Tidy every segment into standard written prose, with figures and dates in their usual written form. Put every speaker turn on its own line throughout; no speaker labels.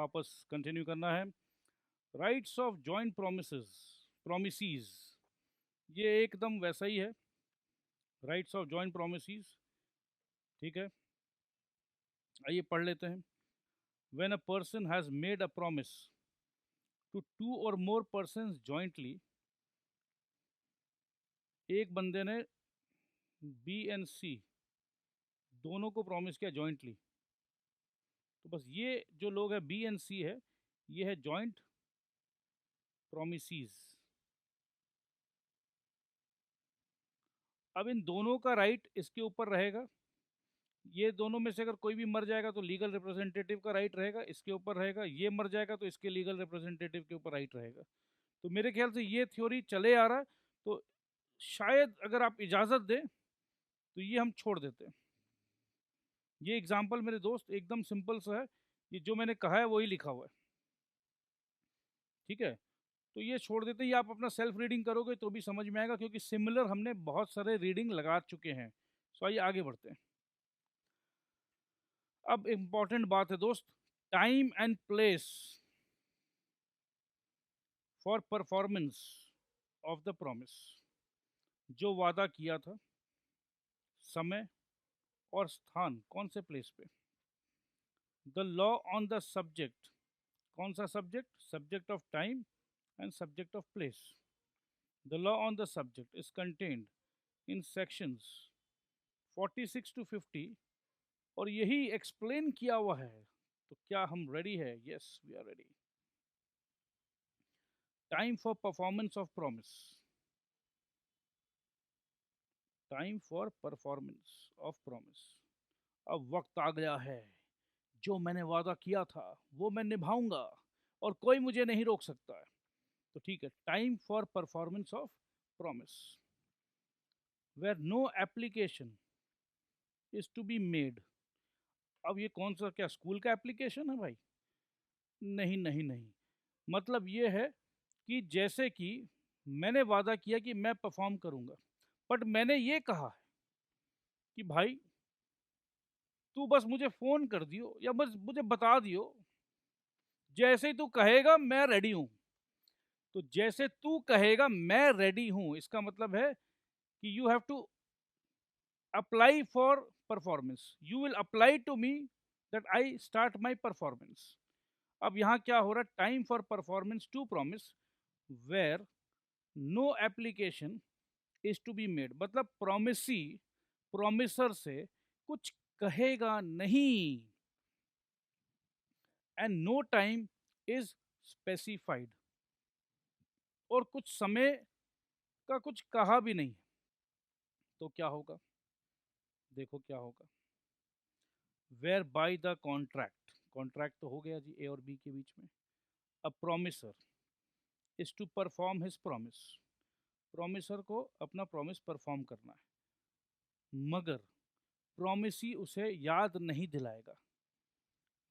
वापस कंटिन्यू करना है। राइट्स ऑफ जॉइंट प्रोमिसेस, ये एकदम वैसा ही है, राइट्स ऑफ जॉइंट प्रोमिसेस। ठीक है, आइए पढ़ लेते हैं। When a person has made a promise to two or more persons jointly, एक बंदे ने बी एंड सी दोनों को प्रॉमिस किया जॉइंटली, तो बस ये जो लोग हैं बी एंड सी है, ये है जॉइंट प्रोमिसेस। अब इन दोनों का राइट इसके ऊपर रहेगा, ये दोनों में से अगर कोई भी मर जाएगा तो लीगल रिप्रेजेंटेटिव का राइट रहेगा इसके ऊपर रहेगा, ये मर जाएगा तो इसके लीगल रिप्रेजेंटेटिव के ऊपर राइट रहेगा। तो मेरे ख्याल से ये थ्योरी चले आ रहा है, तो शायद अगर आप इजाज़त दें तो ये हम छोड़ देते हैं। ये एग्जाम्पल मेरे दोस्त एकदम सिंपल सा है, ये जो मैंने कहा है वही लिखा हुआ है। ठीक है, तो ये छोड़ देते हैं, ये आप अपना सेल्फ रीडिंग करोगे तो भी समझ में आएगा, क्योंकि सिमिलर हमने बहुत सारे रीडिंग लगा चुके हैं। सो आइए आगे बढ़ते हैं। अब इम्पॉर्टेंट बात है दोस्त, time and place for performance of the promise. जो वादा किया था, समय और स्थान, कौन से प्लेस पे। The law on the subject, कौन सा subject, subject of time and subject of place. The law on the subject is contained in sections 46 to 50, और यही एक्सप्लेन किया हुआ है। तो क्या हम रेडी है? Yes, we are ready. Time for performance of promise, time for performance of promise. अब वक्त आ गया है, जो मैंने वादा किया था वो मैं निभाऊंगा और कोई मुझे नहीं रोक सकता है। तो ठीक है, time for performance of promise, where no application is to be made. अब ये कौन सा, क्या स्कूल का एप्लीकेशन है भाई? नहीं नहीं नहीं, मतलब ये है कि जैसे कि मैंने वादा किया कि मैं परफॉर्म करूंगा, बट मैंने ये कहा है कि भाई तू बस मुझे फ़ोन कर दियो या बस मुझे बता दियो, जैसे ही तू कहेगा मैं रेडी हूँ। तो जैसे तू कहेगा मैं रेडी हूँ, इसका मतलब है कि you have to apply for performance, you will apply to me that I start my performance. अब यहाँ क्या हो रहा है, time for performance to promise where no application is to be made, मतलब प्रोमिसी प्रोमिसर से कुछ कहेगा नहीं, and no time is specified, और कुछ समय का कुछ कहा भी नहीं। तो क्या होगा, देखो क्या होगा। Where by the contract, contract तो हो गया जी ए और बी के बीच में। A promisor is to perform his promise, promisor को अपना प्रॉमिस परफॉर्म करना है, मगर प्रोमिसी उसे याद नहीं दिलाएगा।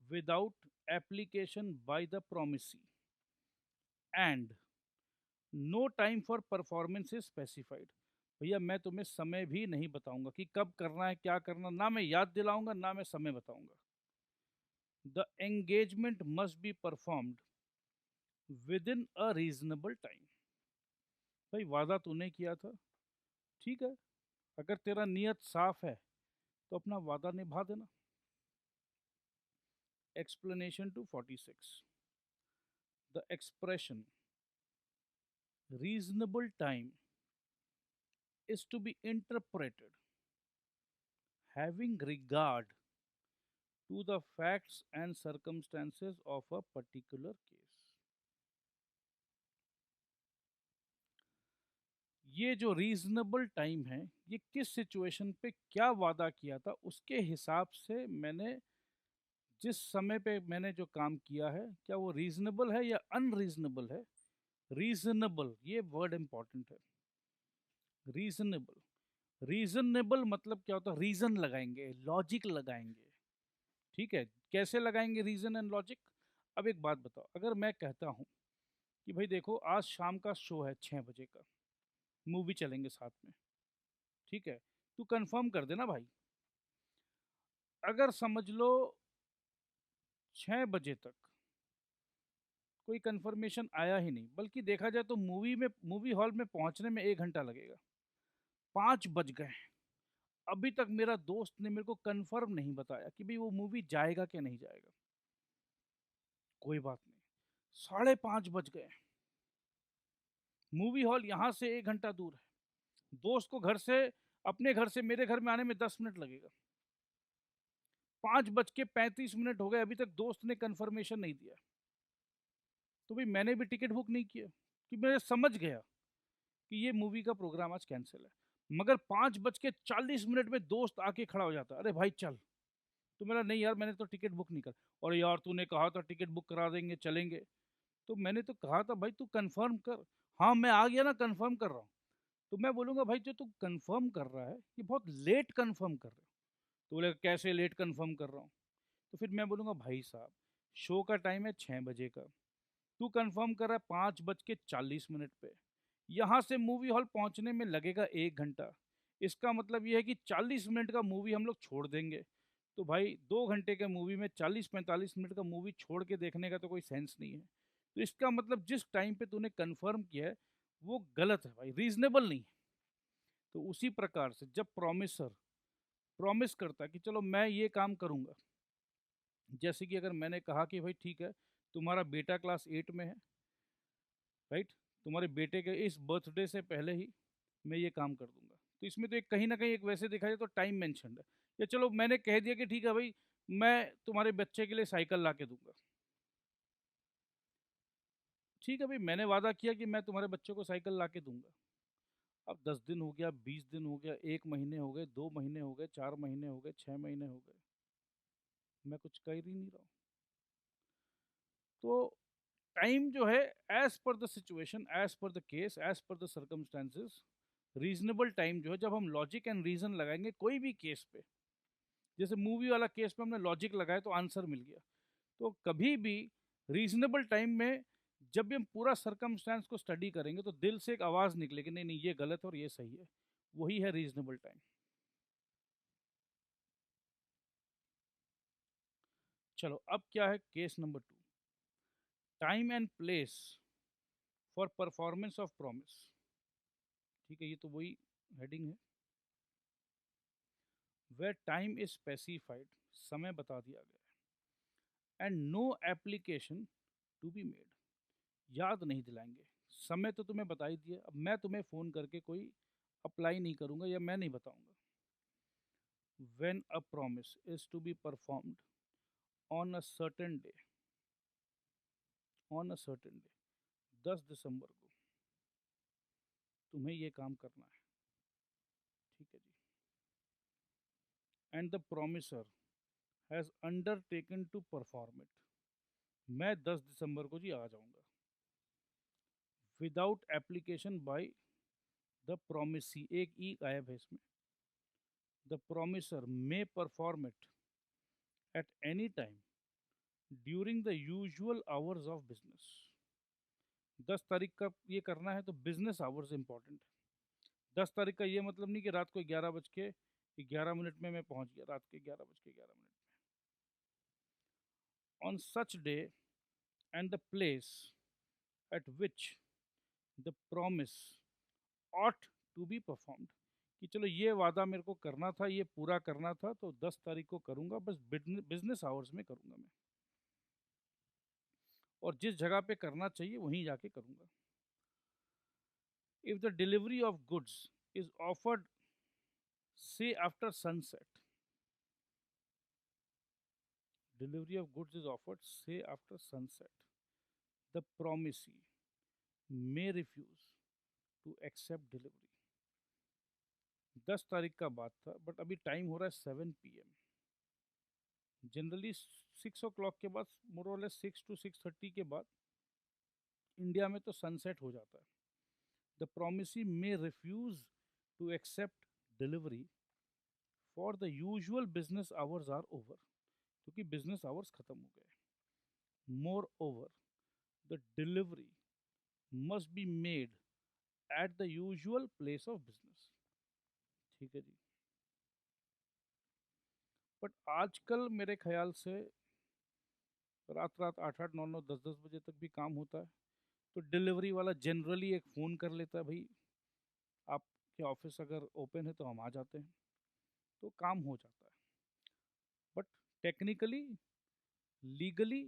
Without application by the promisee and no time for performance is specified. भैया मैं तुम्हें समय भी नहीं बताऊंगा कि कब करना है, क्या करना, ना मैं याद दिलाऊंगा ना मैं समय बताऊंगा। The engagement must be performed with in a reasonable time. भाई वादा तूने किया था, ठीक है, अगर तेरा नियत साफ है तो अपना वादा निभा देना। Explanation to 46, the expression reasonable time is to be interpreted having regard to the facts and circumstances of a particular case। ये जो रीजनेबल टाइम है, ये किस सिचुएशन पे क्या वादा किया था उसके हिसाब से मैंने, जिस समय पे मैंने जो काम किया है, क्या वो रीजनेबल है या अनरीजनेबल है। रीजनेबल, ये वर्ड इंपॉर्टेंट है। रीजनेबल, रीजनेबल मतलब क्या होता है, रीजन लगाएंगे, लॉजिक लगाएंगे। ठीक है, कैसे लगाएंगे रीजन एंड लॉजिक। अब एक बात बताओ, अगर मैं कहता हूँ कि भाई देखो आज शाम का शो है 6 बजे का, मूवी चलेंगे साथ में, ठीक है, तू कंफर्म कर देना भाई। अगर समझ लो 6 बजे तक कोई कंफर्मेशन आया ही नहीं, बल्कि देखा जाए तो मूवी हॉल में पहुंचने में 1 घंटा लगेगा। 5 बज गए, अभी तक मेरा दोस्त ने मेरे को कंफर्म नहीं बताया कि भाई वो मूवी जाएगा कि नहीं जाएगा। कोई बात नहीं, 5:30 बज गए, मूवी हॉल यहाँ से 1 घंटा दूर है, दोस्त को अपने घर से मेरे घर में आने में 10 मिनट लगेगा। 5:35 हो गए, अभी तक दोस्त ने कंफर्मेशन नहीं दिया। तो भाई मैंने भी टिकट बुक नहीं किया, कि मैं समझ गया कि ये मूवी का प्रोग्राम आज कैंसिल है। मगर 5:40 में दोस्त आके खड़ा हो जाता, अरे भाई चल। तो मेरा नहीं यार, मैंने तो टिकट बुक नहीं कर। और यार तूने कहा था टिकट बुक करा देंगे, चलेंगे। तो मैंने तो कहा था भाई तू कंफर्म कर। हाँ मैं आ गया ना, कंफर्म कर रहा हूँ। तो मैं बोलूँगा भाई जो तू कंफर्म कर रहा है ये बहुत लेट कंफर्म कर रहा है। तो बोले कैसे लेट कंफर्म कर रहा हूँ। तो फिर मैं बोलूँगा भाई साहब, शो का टाइम है 6 बजे का, तू कंफर्म कर रहा है 5:40 पे, यहाँ से मूवी हॉल पहुँचने में लगेगा 1 घंटा। इसका मतलब ये है कि 40 मिनट का मूवी हम लोग छोड़ देंगे। तो भाई 2 घंटे के मूवी में 40-45 मिनट का मूवी छोड़ के देखने का तो कोई सेंस नहीं है। तो इसका मतलब जिस टाइम पे तूने कंफर्म किया है वो गलत है भाई, रीजनेबल नहीं है। तो उसी प्रकार से जब प्रॉमिसर प्रॉमिस करता है कि चलो मैं ये काम करूँगा, जैसे कि अगर मैंने कहा कि भाई ठीक है, तुम्हारा बेटा क्लास 8 में है, राइट, तुम्हारे बेटे के इस बर्थडे से पहले ही मैं ये काम कर दूंगा। तो इसमें तो एक कहीं ना कहीं एक वैसे देखा जाए तो टाइम मेंशन है। या चलो मैंने कह दिया कि ठीक है भाई, मैं तुम्हारे बच्चे के लिए साइकिल ला के दूंगा। ठीक है भाई, मैंने वादा किया कि मैं तुम्हारे बच्चे को साइकिल ला के दूंगा। अब 10 दिन हो गया, 20 दिन हो गया, 1 महीने हो गए, 2 महीने हो गए, 4 महीने हो गए, 6 महीने हो गए, मैं कुछ कर ही नहीं रहा हूँ। तो टाइम जो है, as per the situation, as per the case, as per the circumstances, reasonable time जो है, जब हम लॉजिक एंड रीजन लगाएंगे कोई भी केस पे, जैसे मूवी वाला केस पे हमने लॉजिक लगाया तो आंसर मिल गया। तो कभी भी रीजनेबल टाइम में जब भी हम पूरा सर्कमस्टांस को स्टडी करेंगे तो दिल से एक आवाज़ निकलेगी, नहीं नहीं ये गलत है और ये सही है। वही है रीजनेबल टाइम। चलो अब क्या है case number 2, time and place for performance of promise. ठीक है, ये तो वही हेडिंग है। वेयर टाइम इज स्पेसिफाइड, समय बता दिया गया है, and no application to be made, याद नहीं दिलाएंगे। समय तो तुम्हें बता ही दिया, अब मैं तुम्हें फ़ोन करके कोई अप्लाई नहीं करूँगा या मैं नहीं बताऊँगा। When a promise is to be performed on a certain day, on a certain day, 10 दिसंबर को तुम्हें ये काम करना है। ठीक है जी। And the promisor has undertaken to perform it, मैं 10 दिसंबर को जी आ जाऊँगा, without application by the promisee, एक ई गायब है इसमें, the promisor may perform it at any time during the usual hours of business. 10 तारीख का ये करना है तो बिजनेस आवर्स इंपॉर्टेंट है। 10 तारीख का ये मतलब नहीं कि रात को 11:11 में मैं पहुंच गया, रात के 11:11 on such day and the place at which the promise ought to be performed, कि चलो ये वादा मेरे को करना था, ये पूरा करना था, तो 10 तारीख को करूँगा, बस बिजनेस आवर्स में करूँगा मैं, और जिस जगह पे करना चाहिए वहीं जाके करूँगा। If the delivery of goods is offered से after sunset, delivery of goods is offered से after sunset, the promisee may refuse to accept delivery. 10 तारीख का बात था, बट अभी टाइम हो रहा है 7 PM। जनरली 6 o'clock के बाद, मोर और लेस 6 to 6:30 के बाद इंडिया में तो सनसेट हो जाता है। The promisee may refuse to accept delivery for the usual business hours are over, क्योंकि बिजनेस आवर्स खत्म हो गए। Moreover the delivery must be made at the usual place of business. ठीक है जी। बट आजकल मेरे ख्याल से रात रात 8-8 9-9 10-10 बजे तक भी काम होता है। तो डिलीवरी वाला जनरली एक फ़ोन कर लेता है, भाई आपके ऑफिस अगर ओपन है तो हम आ जाते हैं, तो काम हो जाता है। But technically, legally,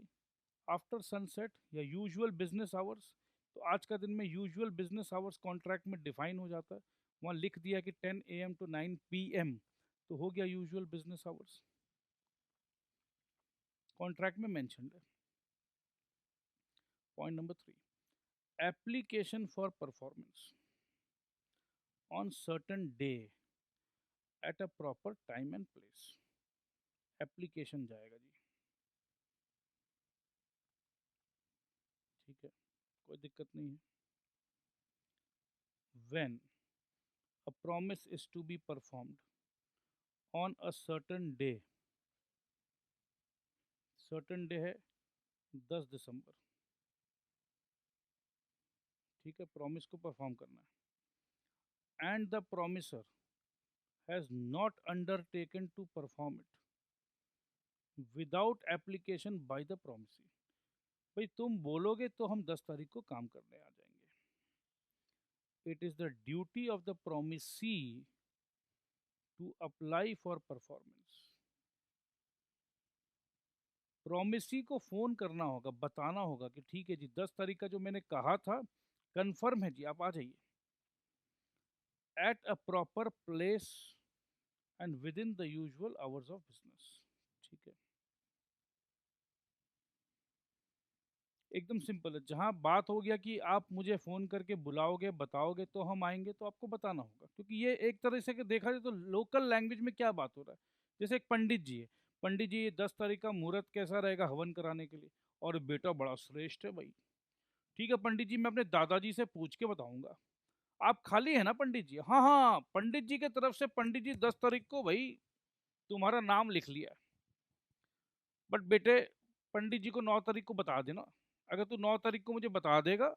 after sunset या यूजुअल बिजनेस आवर्स, तो आज का दिन में यूजुअल बिजनेस आवर्स कॉन्ट्रैक्ट में डिफाइन हो जाता है। वहाँ लिख दिया कि 10 AM to 9 PM, तो हो गया यूजुअल बिजनेस आवर्स, कॉन्ट्रैक्ट में मेंशन है। Point number 3, application for performance on certain day at a proper time and place. Application जाएगा जी, ठीक है, कोई दिक्कत नहीं है। When a promise is to be performed on a certain day है 10 दिसंबर, ठीक है, प्रॉमिस को परफॉर्म करना है, and the promisor has not undertaken to perform it without application by the promisee. भाई तुम बोलोगे तो हम 10 तारीख को काम करने आ जाएंगे। It is the duty of the promisee to apply for performance. Promisee को फोन करना होगा, बताना होगा कि ठीक है जी 10 तारीख का जो मैंने कहा था कंफर्म है जी, आप आ जाइए, eight a proper place and with in the usual hours of business, ठीक है। एकदम सिंपल है, जहां बात हो गया कि आप मुझे फ़ोन करके बुलाओगे, बताओगे तो हम आएंगे, तो आपको बताना होगा, क्योंकि ये एक तरह से देखा जाए तो लोकल लैंग्वेज में क्या बात हो रहा है। जैसे एक पंडित जी है, पंडित जी 10 तारीख का मुहूर्त कैसा रहेगा हवन कराने के लिए, और बेटा बड़ा श्रेष्ठ है भाई, ठीक है पंडित जी मैं अपने दादाजी से पूछ के बताऊंगा। आप खाली है ना पंडित जी? हाँ हाँ, पंडित जी के तरफ से पंडित जी 10 तारीख को भाई तुम्हारा नाम लिख लिया, बट बेटे पंडित जी को 9 तारीख को बता देना। अगर तू 9 तारीख को मुझे बता देगा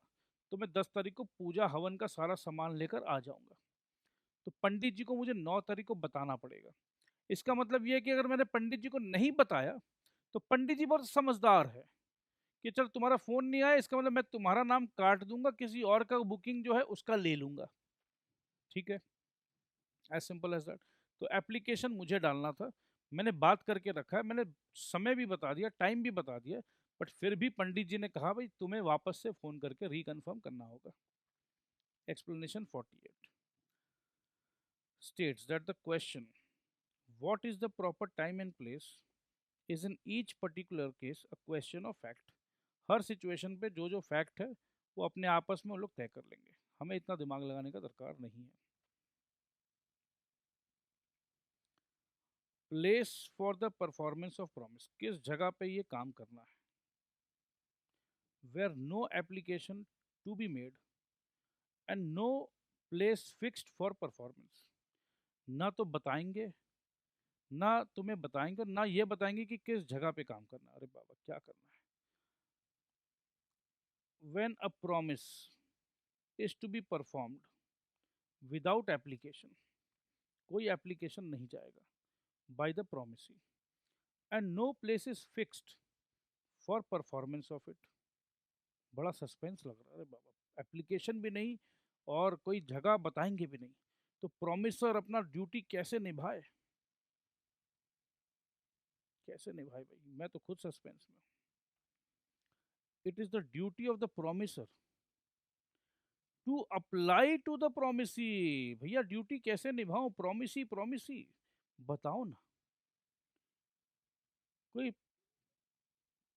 तो मैं 10 तारीख को पूजा हवन का सारा सामान लेकर आ जाऊंगा। तो पंडित जी को मुझे 9 तारीख को बताना पड़ेगा। इसका मतलब यह है कि अगर मैंने पंडित जी को नहीं बताया तो पंडित जी बहुत समझदार है कि चल तुम्हारा फोन नहीं आया, इसका मतलब मैं तुम्हारा नाम काट दूंगा, किसी और का बुकिंग जो है उसका ले लूंगा, ठीक है, एज सिंपल एज दैट। तो एप्लीकेशन मुझे डालना था, मैंने बात करके रखा है, मैंने समय भी बता दिया, टाइम भी बता दिया, बट फिर भी पंडित जी ने कहा भाई तुम्हें वापस से फोन करके रिकन्फर्म करना होगा। Explanation 48 states that the question what is the proper time and place is in each particular case a question of fact। Her situation पे जो जो फैक्ट है वो अपने आपस में वो लोग तय कर लेंगे, हमें इतना दिमाग लगाने का दरकार नहीं है। Place for the performance of promise, किस जगह पे ये काम करना है। Where no application to be made and no place fixed for performance. ना तो बताएंगे, ना तुम्हें बताएंगे, ना ये बताएंगे कि किस जगह पे काम करना है। अरे बाबा क्या करना है। When a promise is to be performed without application, कोई एप्लीकेशन नहीं जाएगा, by the promisee, and no place is fixed for performance of it. बड़ा सस्पेंस लग रहा है, अरे बाबा एप्लीकेशन भी नहीं और कोई जगह बताएंगे भी नहीं, तो प्रॉमिसर अपना ड्यूटी कैसे निभाए, कैसे निभाए भाई, मैं तो खुद सस्पेंस में। It is the duty of the promiser to apply to the promisee. भैया ड्यूटी कैसे निभाऊं, प्रोमिसी प्रोमिसी बताओ ना। कोई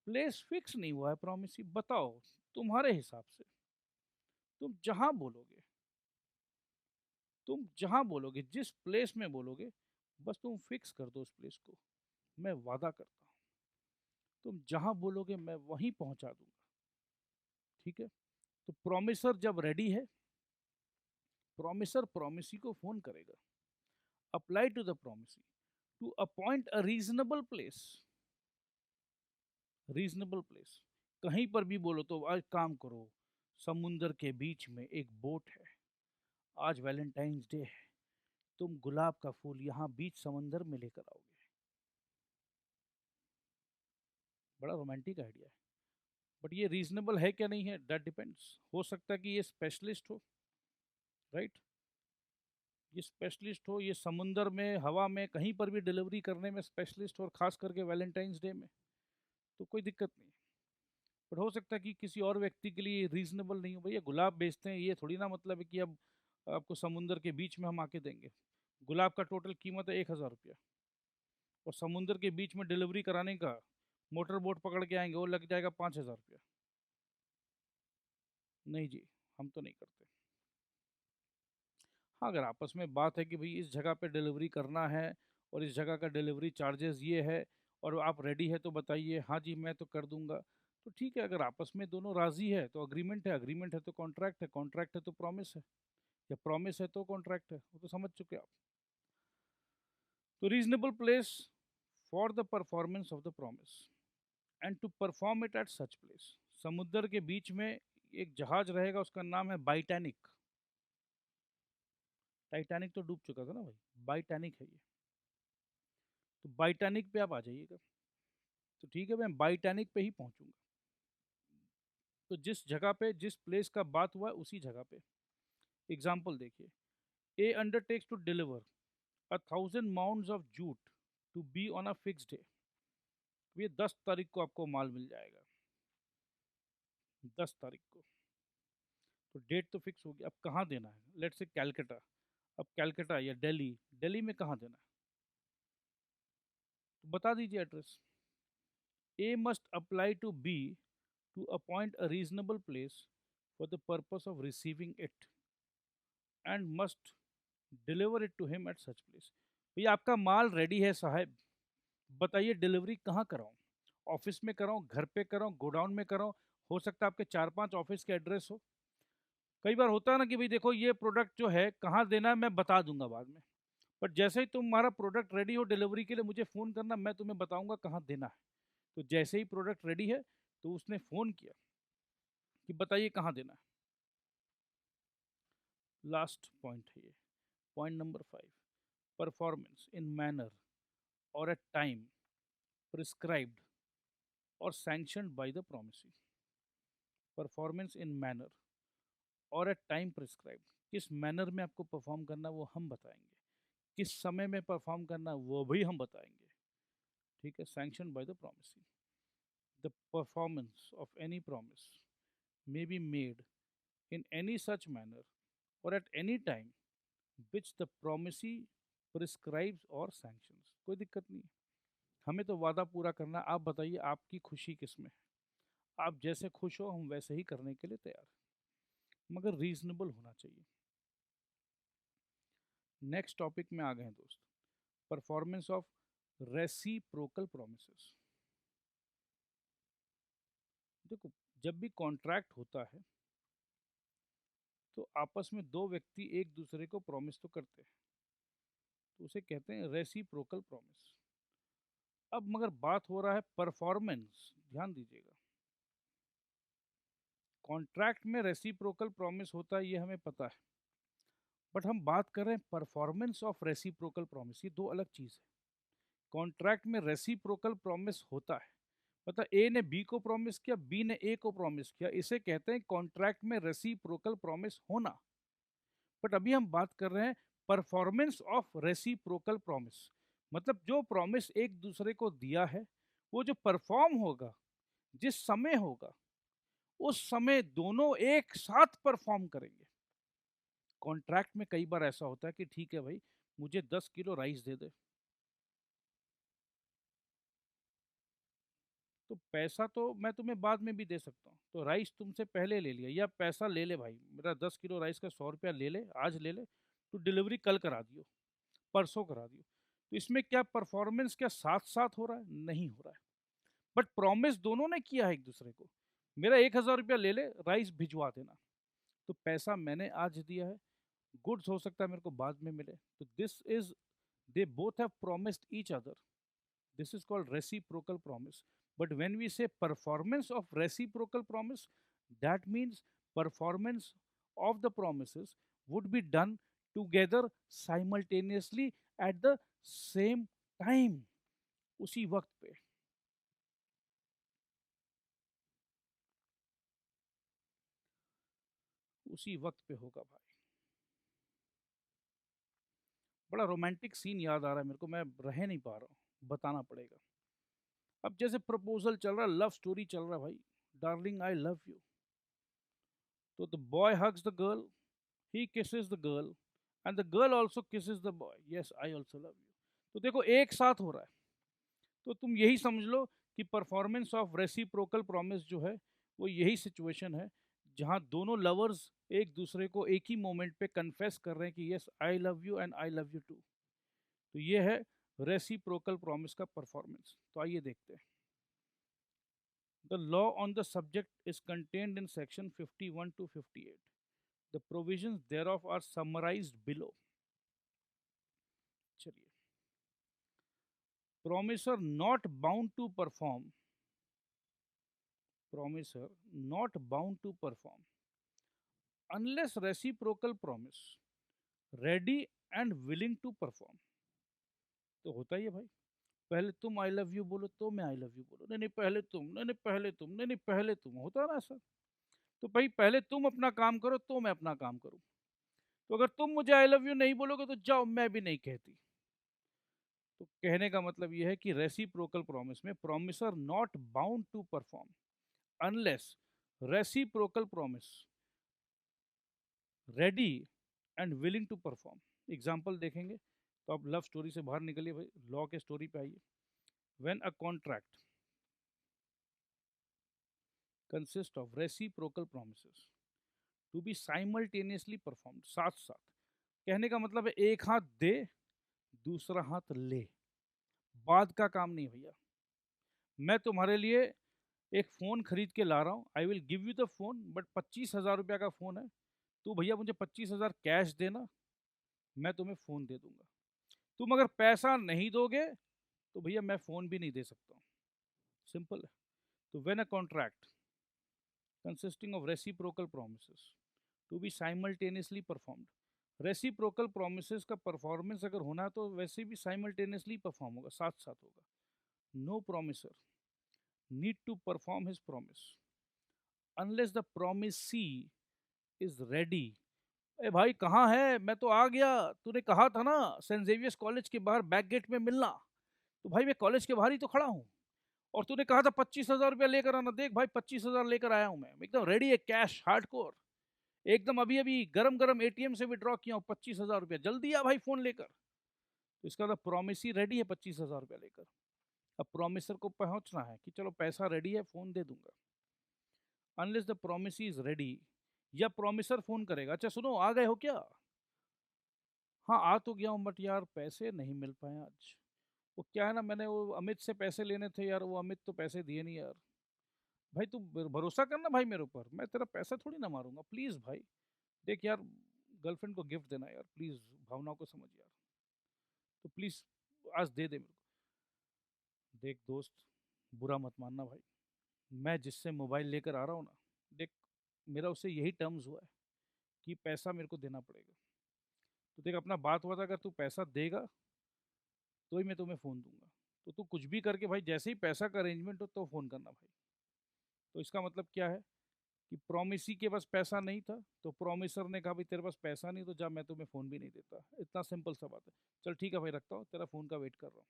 प्लेस फिक्स नहीं हुआ है, प्रोमिसी बताओ तुम्हारे हिसाब से, तुम जहां बोलोगे, तुम जहां बोलोगे जिस प्लेस में बोलोगे बस तुम फिक्स कर दो उस प्लेस को, मैं वादा करता हूं तुम जहां बोलोगे मैं वहीं पहुंचा दूंगा, ठीक है। तो प्रोमिसर जब रेडी है, प्रोमिसर प्रोमिसी को फोन करेगा, apply to the promisee to appoint a reasonable place. Reasonable place कहीं पर भी बोलो, तो आज काम करो, समुंदर के बीच में एक बोट है, आज वैलेंटाइंस डे है, तुम गुलाब का फूल यहाँ बीच समंदर में लेकर आओगे, बड़ा रोमांटिक आइडिया है, बट ये रीजनेबल है क्या नहीं है, दैट डिपेंड्स। हो सकता है कि ये स्पेशलिस्ट हो, राइट, ये स्पेशलिस्ट हो, ये समुंदर में, हवा में, कहीं पर भी डिलीवरी करने में स्पेशलिस्ट हो, और खास करके वैलेंटाइंस डे में, तो कोई दिक्कत नहीं। बट हो सकता है कि किसी और व्यक्ति के लिए रीजनेबल नहीं हो। भैया गुलाब बेचते हैं, ये थोड़ी ना मतलब है कि अब आपको समुंदर के बीच में हम आके देंगे। गुलाब का टोटल कीमत है 1,000 रुपया, और समुंदर के बीच में डिलीवरी कराने का, मोटर बोट पकड़ के आएंगे, वो लग जाएगा 5,000 रुपया। नहीं जी, हम तो नहीं करते। हाँ, अगर आपस में बात है कि भाई इस जगह पे डिलीवरी करना है और इस जगह का डिलीवरी चार्जेस ये है, और आप रेडी है तो बताइए, हाँ जी मैं तो कर दूंगा, तो ठीक है। अगर आपस में दोनों राजी है तो अग्रीमेंट है, अग्रीमेंट है तो कॉन्ट्रैक्ट है, कॉन्ट्रैक्ट है तो प्रॉमिस है, या प्रॉमिस है तो कॉन्ट्रैक्ट है, वो तो समझ चुके आप। तो reasonable place for the performance of the promise and to perform it at such place. समुद्र के बीच में एक जहाज रहेगा, उसका नाम है बाइटैनिक। टाइटैनिक तो डूब चुका था ना भाई, बाइटैनिक है ये। तो बाइटैनिक पे आप आ जाइएगा, तो ठीक है, मैं बाइटैनिक पे ही पहुंचूंगा। तो जिस जगह पे, जिस प्लेस का बात हुआ है, उसी जगह पे। एग्जाम्पल देखिए, A undertakes to deliver 1,000 maunds of jute to be on a fix day. ये 10 तारीख को आपको माल मिल जाएगा, 10 तारीख को। तो डेट तो फिक्स होगी, अब कहाँ देना है, लेट्स से कैलकाटा। अब कैलकाटा या दिल्ली, दिल्ली में कहाँ देना है, तो बता दीजिए address. A must apply to B to appoint a reasonable place for the purpose of receiving it and must deliver it to him at such place। भैया आपका माल रेडी है साहब, बताइए डिलीवरी कहाँ कराऊँ, ऑफिस में कराऊँ, घर पे कराऊँ, गोडाउन में कराऊँ, हो सकता है आपके 4-5 ऑफिस के एड्रेस हो। कई बार होता है ना कि भाई देखो ये प्रोडक्ट जो है कहाँ देना है मैं बता दूंगा बाद में, बट जैसे ही तुम्हारा प्रोडक्ट रेडी हो डिलीवरी के लिए मुझे फ़ोन करना, मैं तुम्हें बताऊंगा कहाँ देना है। तो जैसे ही प्रोडक्ट रेडी है तो उसने फ़ोन किया कि बताइए कहाँ देना है। लास्ट पॉइंट है ये, point number 5, performance in manner और एट टाइम प्रिस्क्राइब्ड और sanctioned bye the promisee. Performance in manner और एट टाइम प्रिस्क्राइब्ड, किस मैनर में आपको परफॉर्म करना वो हम बताएंगे, किस समय में परफॉर्म करना वो भी हम बताएंगे, ठीक है। Sanction bye the promisee, the performance of any promise may be made in any such manner or at any time which the promisee prescribes or sanctions। कोई दिक्कत नहीं है, हमें तो वादा पूरा करना। आप बताइए आपकी खुशी किस में है, आप जैसे खुश हो हम वैसे ही करने के लिए तैयार हैं, मगर रीजनेबल होना चाहिए। नेक्स्ट टॉपिक में आ गए हैं दोस्त, परफॉर्मेंस ऑफ रेसिप्रोकल प्रोमिसेस। देखो, जब भी कॉन्ट्रैक्ट होता है तो आपस में दो व्यक्ति एक दूसरे को प्रॉमिस तो करते हैं, तो उसे कहते हैं रेसिप्रोकल प्रॉमिस। अब मगर बात हो रहा है परफॉर्मेंस, ध्यान दीजिएगा। कॉन्ट्रैक्ट में रेसिप्रोकल प्रॉमिस होता है, ये हमें पता है, बट हम बात कर रहे हैं परफॉर्मेंस ऑफ रेसिप्रोकल प्रॉमिस, ये दो अलग चीज़ है। कॉन्ट्रैक्ट में रेसिप्रोकल प्रॉमिस होता है, मतलब ए ने बी को प्रॉमिस किया, बी ने ए को प्रॉमिस किया, इसे कहते हैं कॉन्ट्रैक्ट में रेसिप्रोकल प्रॉमिस होना। बट अभी हम बात कर रहे हैं परफॉर्मेंस ऑफ रेसिप्रोकल प्रॉमिस, मतलब जो प्रॉमिस एक दूसरे को दिया है वो जो परफॉर्म होगा, जिस समय होगा, उस समय दोनों एक साथ परफॉर्म करेंगे। कॉन्ट्रैक्ट में कई बार ऐसा होता है कि ठीक है भाई मुझे 10 किलो राइस दे दे, तो पैसा तो मैं तुम्हें बाद में भी दे सकता हूँ, तो राइस तुमसे पहले ले लिया, या पैसा ले ले भाई, मेरा 10 किलो राइस का 100 रुपया ले ले, आज ले ले, तो डिलीवरी कल करा दियो, परसों करा दियो। तो इसमें क्या परफॉर्मेंस क्या साथ साथ हो रहा है, नहीं हो रहा है, बट प्रॉमिस दोनों ने किया है एक दूसरे को। मेरा 1,000 रुपया ले ले, राइस भिजवा देना, तो पैसा मैंने आज दिया है, गुड्स हो सकता है मेरे को बाद में मिले, तो this is, they both have promised each other, this is called reciprocal promise। But when we say performance of reciprocal promise, that means performance of the promises would be done together simultaneously at the same time, उसी वक्त पे। उसी वक्त पे होगा भाई। बड़ा romantic scene याद आ रहा है मेरे को, मैं रह नहीं पा रहा हूँ, बताना पड़ेगा। अब जैसे प्रपोजल चल रहा है, लव स्टोरी चल रहा है भाई, डार्लिंग आई लव यू, तो the boy hugs the girl, he kisses the girl, and the girl also kisses the boy, yes I also love you. तो देखो एक साथ हो रहा है, तो तुम यही समझ लो कि परफॉर्मेंस ऑफ रेसिप्रोकल प्रॉमिस जो है वो यही सिचुएशन है जहां दोनों लवर्स एक दूसरे को एक ही मोमेंट पे कन्फेस कर रहे हैं कि yes I love you and I love you too. तो ये है रेसिप्रोकल प्रॉमिस का परफॉर्मेंस। तो आइए देखते हैं। The law on the subject is contained in section 51 to 58। The provisions thereof are summarized below. चलिए, promiser not bound to perform, promiser not bound to perform unless reciprocal promise ready and willing to perform। तो होता ही है भाई, पहले तुम आई love you बोलो तो मैं आई लव यू बोलो, नहीं नहीं पहले तुम, नहीं नहीं पहले तुम, नहीं नहीं पहले तुम, होता है ना ऐसा। तो भाई पहले तुम अपना काम करो तो मैं अपना काम करूं। तो अगर तुम मुझे आई लव यू नहीं बोलोगे तो जाओ, मैं भी नहीं कहती। तो कहने का मतलब यह है कि रेसिप्रोकल प्रॉमिस में promiser not bound to perform unless reciprocal promise ready and willing to perform. Example देखेंगे तो आप लव स्टोरी से बाहर निकलिए भाई, लॉ के स्टोरी पे आइए। When a contract consist of reciprocal promises to be simultaneously performed, साथ साथ, कहने का मतलब है एक हाथ दे दूसरा हाथ ले, बाद का काम नहीं भैया। मैं तुम्हारे लिए एक फ़ोन खरीद के ला रहा हूँ, I will give you the phone, but 25,000 रुपया का फ़ोन है, तो भैया मुझे 25,000 कैश देना, मैं तुम्हें फ़ोन दे दूंगा। तुम अगर पैसा नहीं दोगे तो भैया मैं फ़ोन भी नहीं दे सकता हूँ, सिंपल है। तो when a contract consisting of reciprocal promises to be simultaneously performed, reciprocal promises का परफॉर्मेंस अगर होना है तो वैसे भी साइमल्टेनियसली परफॉर्म होगा, साथ साथ होगा। No promisor need to perform his promise unless the promisee is ready. ए भाई कहाँ है, मैं तो आ गया, तूने कहा था ना सेंट जेवियर्स कॉलेज के बाहर बैक गेट में मिलना, तो भाई मैं कॉलेज के बाहर ही तो खड़ा हूँ। और तूने कहा था 25,000 रुपया लेकर आना, देख भाई 25,000 लेकर आया हूँ मैं, एकदम रेडी है, कैश हार्डकोर, एकदम अभी अभी गरम गरम एटीएम से विड्रॉ किया हूँ 25,000 रुपया, जल्दी आ भाई फोन लेकर। तो इसका मतलब प्रॉमिस ही रेडी है 25,000 रुपया लेकर। अब प्रॉमिसर को पहुंचना है कि चलो पैसा रेडी है, फोन दे दूंगा। Unless the promise is ready, या प्रॉमिसर फोन करेगा, अच्छा सुनो आ गए हो क्या, हाँ आ तो गया हूँ बट यार पैसे नहीं मिल पाए आज, वो क्या है ना, मैंने वो अमित से पैसे लेने थे यार, वो अमित तो पैसे दिए नहीं यार। भाई तू भरोसा करना भाई मेरे ऊपर, मैं तेरा पैसा थोड़ी ना मारूंगा, प्लीज़ भाई, देख यार गर्लफ्रेंड को गिफ्ट देना यार, प्लीज़ भावनाओं को समझ यार, तो प्लीज़ आज दे दे मेरे को। देख दोस्त, बुरा मत मानना भाई, मैं जिससे मोबाइल लेकर आ रहा हूँ ना, देख मेरा उससे यही टर्म्स हुआ है कि पैसा मेरे को देना पड़ेगा। तो देख अपना बात हुआ था, अगर तू पैसा देगा तो ही मैं तुम्हें फ़ोन दूंगा, तो तू कुछ भी करके भाई जैसे ही पैसा का अरेंजमेंट हो तो फ़ोन करना भाई। तो इसका मतलब क्या है कि प्रॉमिसी के पास पैसा नहीं था, तो प्रॉमिसर ने कहा भाई तेरे पास पैसा नहीं तो जा, मैं तुम्हें फ़ोन भी नहीं देता, इतना सिंपल सा बात है। चल ठीक है भाई रखता हूँ, तेरा फ़ोन का वेट कर रहा हूँ।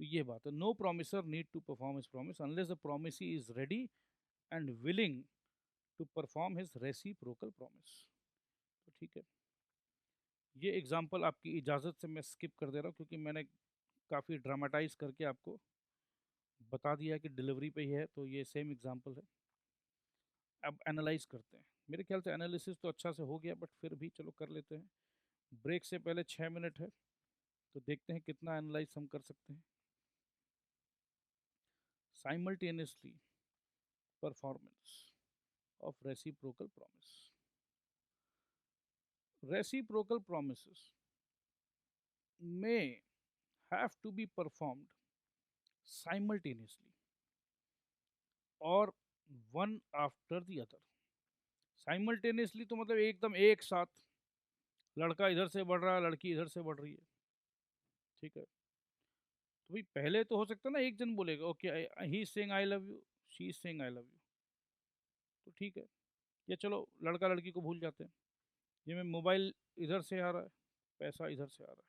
तो ये बात है, no promisor need to perform his promise unless the promisee is ready and willing to perform his reciprocal promise. तो ठीक है, ये एग्जाम्पल आपकी इजाज़त से मैं स्किप कर दे रहा हूँ क्योंकि मैंने काफ़ी ड्रामाटाइज करके आपको बता दिया है कि डिलीवरी पे ही है, तो ये सेम एग्जाम्पल है। अब एनालाइज करते हैं, मेरे ख्याल से एनालिसिस तो अच्छा से हो गया बट फिर भी चलो कर लेते हैं। ब्रेक से पहले 6 मिनट है, तो देखते हैं कितना एनालाइज हम कर सकते हैं। Simultaneously performance of reciprocal promise, reciprocal promises may have to be performed simultaneously or one after the other। Simultaneously तो मतलब एकदम एक साथ, लड़का इधर से बढ़ रहा है, लड़की इधर से बढ़ रही है, ठीक है। तो भाई पहले तो हो सकता है ना एक जन बोलेगा okay he saying I love you, she is saying I love you, तो ठीक है, या चलो लड़का लड़की को भूल जाते हैं, ये मैं मोबाइल इधर से आ रहा है, पैसा इधर से आ रहा है,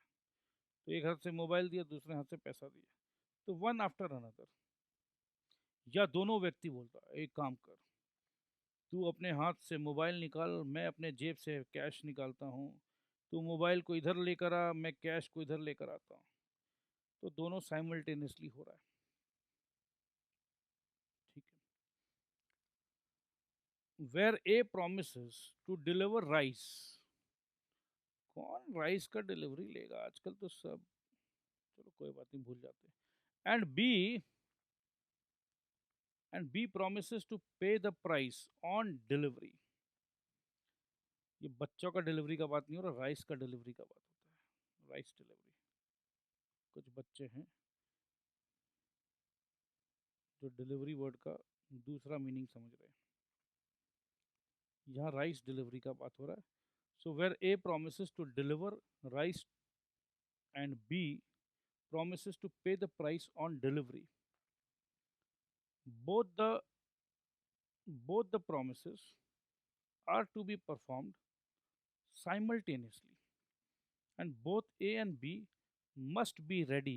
तो एक हाथ से मोबाइल दिया, दूसरे हाथ से पैसा दिया, तो वन आफ्टर अनदर, या दोनों व्यक्ति बोलता है एक काम कर, तू अपने हाथ से मोबाइल निकाल, मैं अपने जेब से कैश निकालता हूँ, तू मोबाइल को इधर लेकर आ, मैं कैश को इधर लेकर आता हूँ, तो दोनों साइमल्टेनियसली हो रहा है। ठीक है, where A promises to deliver rice, कौन राइस का डिलीवरी लेगा आजकल, तो सब, चलो कोई बात नहीं, भूल जाते हैं। एंड बी प्रोमिसेस टू पे द प्राइस ऑन डिलीवरी, ये बच्चों का डिलीवरी का बात नहीं हो रहा, राइस का डिलीवरी का बात होता है, राइस डिलीवरी। कुछ बच्चे हैं जो डिलीवरी वर्ड का दूसरा मीनिंग समझ रहे हैं, यहाँ राइस डिलीवरी का बात हो रहा है। So where A promises to deliver rice and B promises to pay the price on delivery, both the both the promises are to be performed simultaneously, and both A and B must be ready,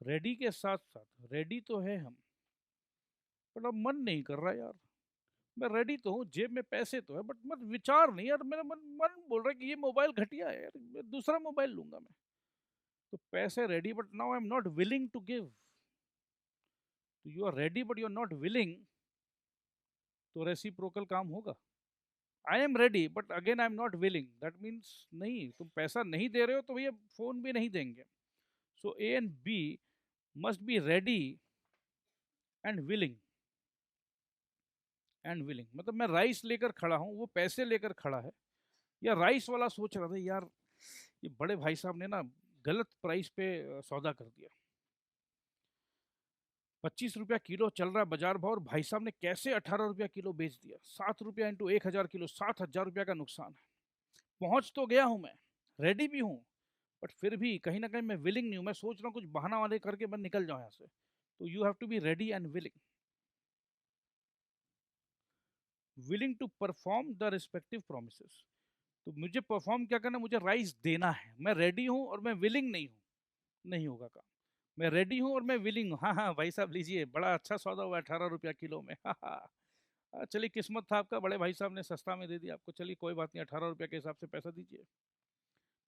ready के साथ साथ, ready तो है हम, पर अब मन नहीं कर रहा यार, मैं रेडी तो हूँ, जेब में पैसे तो है, बट मत विचार नहीं यार, मेरा मन मन बोल रहा है कि ये मोबाइल घटिया है यार, मैं दूसरा मोबाइल लूंगा मैं, तो पैसे ready, but now I am not willing to give, तो you are ready but you are not willing, तो रेसिप्रोकल काम होगा। I am ready but again I am not willing, that means नहीं, तुम पैसा नहीं दे रहे हो तो भैया फोन भी नहीं देंगे। So A and B must be ready and willing, मतलब मैं राइस लेकर खड़ा हूँ, वो पैसे लेकर खड़ा है, या राइस वाला सोच रहा था यार ये बड़े भाई साहब ने ना गलत प्राइस पे सौदा कर दिया, 25 रुपया किलो चल रहा है बाजार भाव, और भाई साहब ने कैसे 18 रुपया किलो बेच दिया, 7 रुपया इंटू 1,000 किलो, 7,000 रुपया का नुकसान है। पहुंच तो गया हूं मैं, रेडी भी हूं, बट फिर भी कहीं ना कहीं मैं विलिंग नहीं हूं, मैं सोच रहा हूँ कुछ बहाना वाले करके मैं निकल जाऊं यहाँ से, तो you have to be ready and willing, willing to perform the respective promises, तो मुझे परफॉर्म क्या करना, मुझे राइस देना है, मैं रेडी हूं और मैं विलिंग नहीं हूं, नहीं होगा काम, मैं रेडी हूं और मैं विलिंग हूं, हाँ हाँ भाई साहब लीजिए, बड़ा अच्छा सौदा हुआ 18 रुपया किलो में, हाँ हाँ, चलिए किस्मत था आपका, बड़े भाई साहब ने सस्ता में दे दिया आपको, चलिए कोई बात नहीं, 18 रुपया के हिसाब से पैसा दीजिए,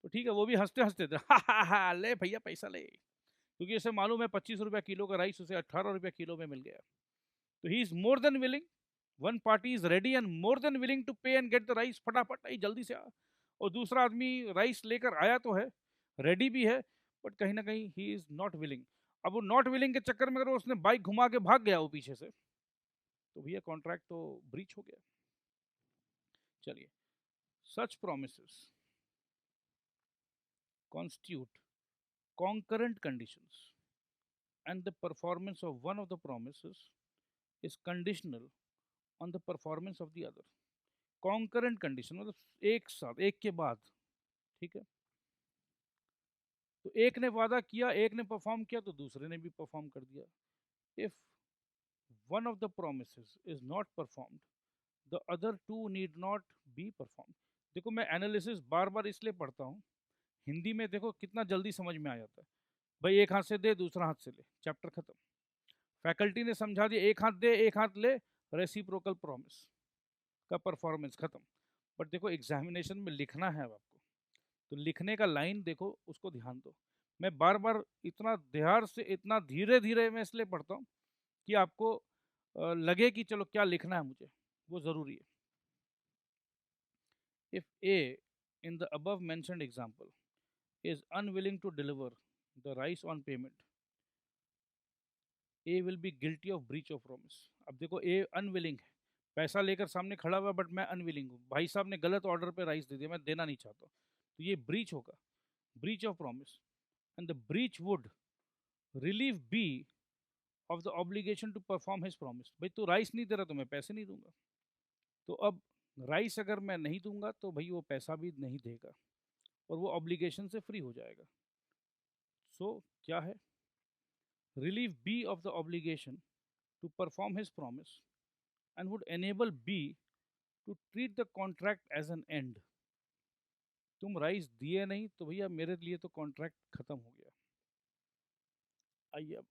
तो ठीक है, वो भी हंसते हंसते थे, हा हा हा, ले भैया पैसा ले, क्योंकि इसे मालूम है 25 रुपया किलो का राइस उसे 18 रुपया किलो में मिल गया, तो he is more than willing, one party is ready and more than willing to pay and get the rice, फटाफट आई जल्दी से आ, और दूसरा आदमी राइस लेकर आया तो है, रेडी भी है, बट कहीं ना कहीं ही इज नॉट विलिंग, अब वो नॉट विलिंग के चक्कर में अगर उसने बाइक घुमा के भाग गया वो पीछे से, तो भैया कॉन्ट्रैक्ट तो ब्रीच हो गया। चलिए, सच promises constitute concurrent conditions, and the performance of one of the promises is conditional on the performance of the other, concurrent condition मतलब एक साथ, एक के बाद, ठीक है, तो एक ने वादा किया, एक ने परफॉर्म किया, तो दूसरे ने भी परफॉर्म कर दिया, if one of the promises is not performed, the other two need not be performed। देखो मैं एनालिसिस बार बार इसलिए पढ़ता हूँ, हिंदी में देखो कितना जल्दी समझ में आ जाता है, भाई एक हाथ से दे दूसरा हाथ से ले, चैप्टर खत्म, फैकल्टी ने समझा दिया एक हाथ दे एक हाथ ले, रेसिप्रोकल प्रॉमिस का परफॉर्मेंस खत्म। बट देखो एग्जामिनेशन में लिखना है अब आपको, तो लिखने का लाइन देखो, उसको ध्यान दो, मैं बार बार इतना ध्यान से इतना धीरे धीरे मैं इसलिए पढ़ता हूँ कि आपको लगे कि चलो क्या लिखना है मुझे, वो ज़रूरी है। If A in the above mentioned example is unwilling to deliver the rice on payment, A will be guilty of breach of promise. अब देखो ए अनविलिंग है, पैसा लेकर सामने खड़ा हुआ, बट मैं अनविलिंग हूँ, भाई साहब ने गलत ऑर्डर पे राइस दे दिया, मैं देना नहीं चाहता, तो ये ब्रीच होगा, breach of promise, and the breach would relieve B of the obligation to perform his promise, भाई तू राइस नहीं दे रहा तो मैं पैसे नहीं दूंगा, तो अब राइस अगर मैं नहीं दूंगा तो भाई वो पैसा भी नहीं देगा, और वो ऑब्लिगेशन से फ्री हो जाएगा। सो क्या है, relieve B of the obligation to perform his promise and would enable B to treat the contract as an end. तुम राइस दिए नहीं तो भैया मेरे लिए तो कॉन्ट्रैक्ट खत्म हो गया। आइए अब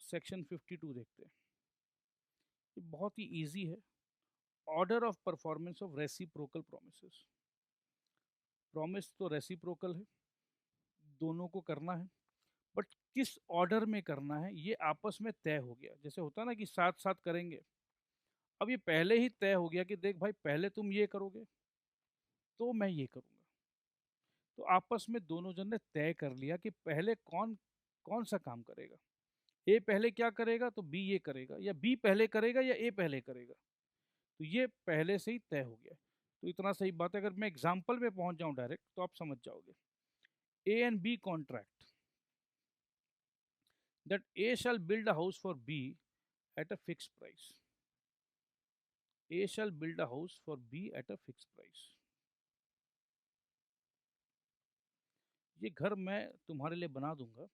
सेक्शन 52 देखते हैं। ये बहुत ही इजी है। Order of performance of reciprocal promises. Promise तो रेसिप्रोकल है, दोनों को करना है, बट किस ऑर्डर में करना है ये आपस में तय हो गया। जैसे होता ना कि साथ साथ करेंगे, अब ये पहले ही तय हो गया कि देख भाई पहले तुम ये करोगे तो मैं ये करूंगा। तो आपस में दोनों जन ने तय कर लिया कि पहले कौन कौन सा काम करेगा। ए पहले क्या करेगा तो बी ये करेगा, या बी पहले करेगा या ए पहले करेगा। तो ये पहले से ही तय हो गया। तो इतना सही बात है। अगर मैं एग्जाम्पल पे पहुंच जाऊं डायरेक्ट तो आप समझ जाओगे। A and B contract that A shall build a house for B at a fix price. A shall build a house for B at a fix price. ये घर मैं तुम्हारे लिए बना दूंगा,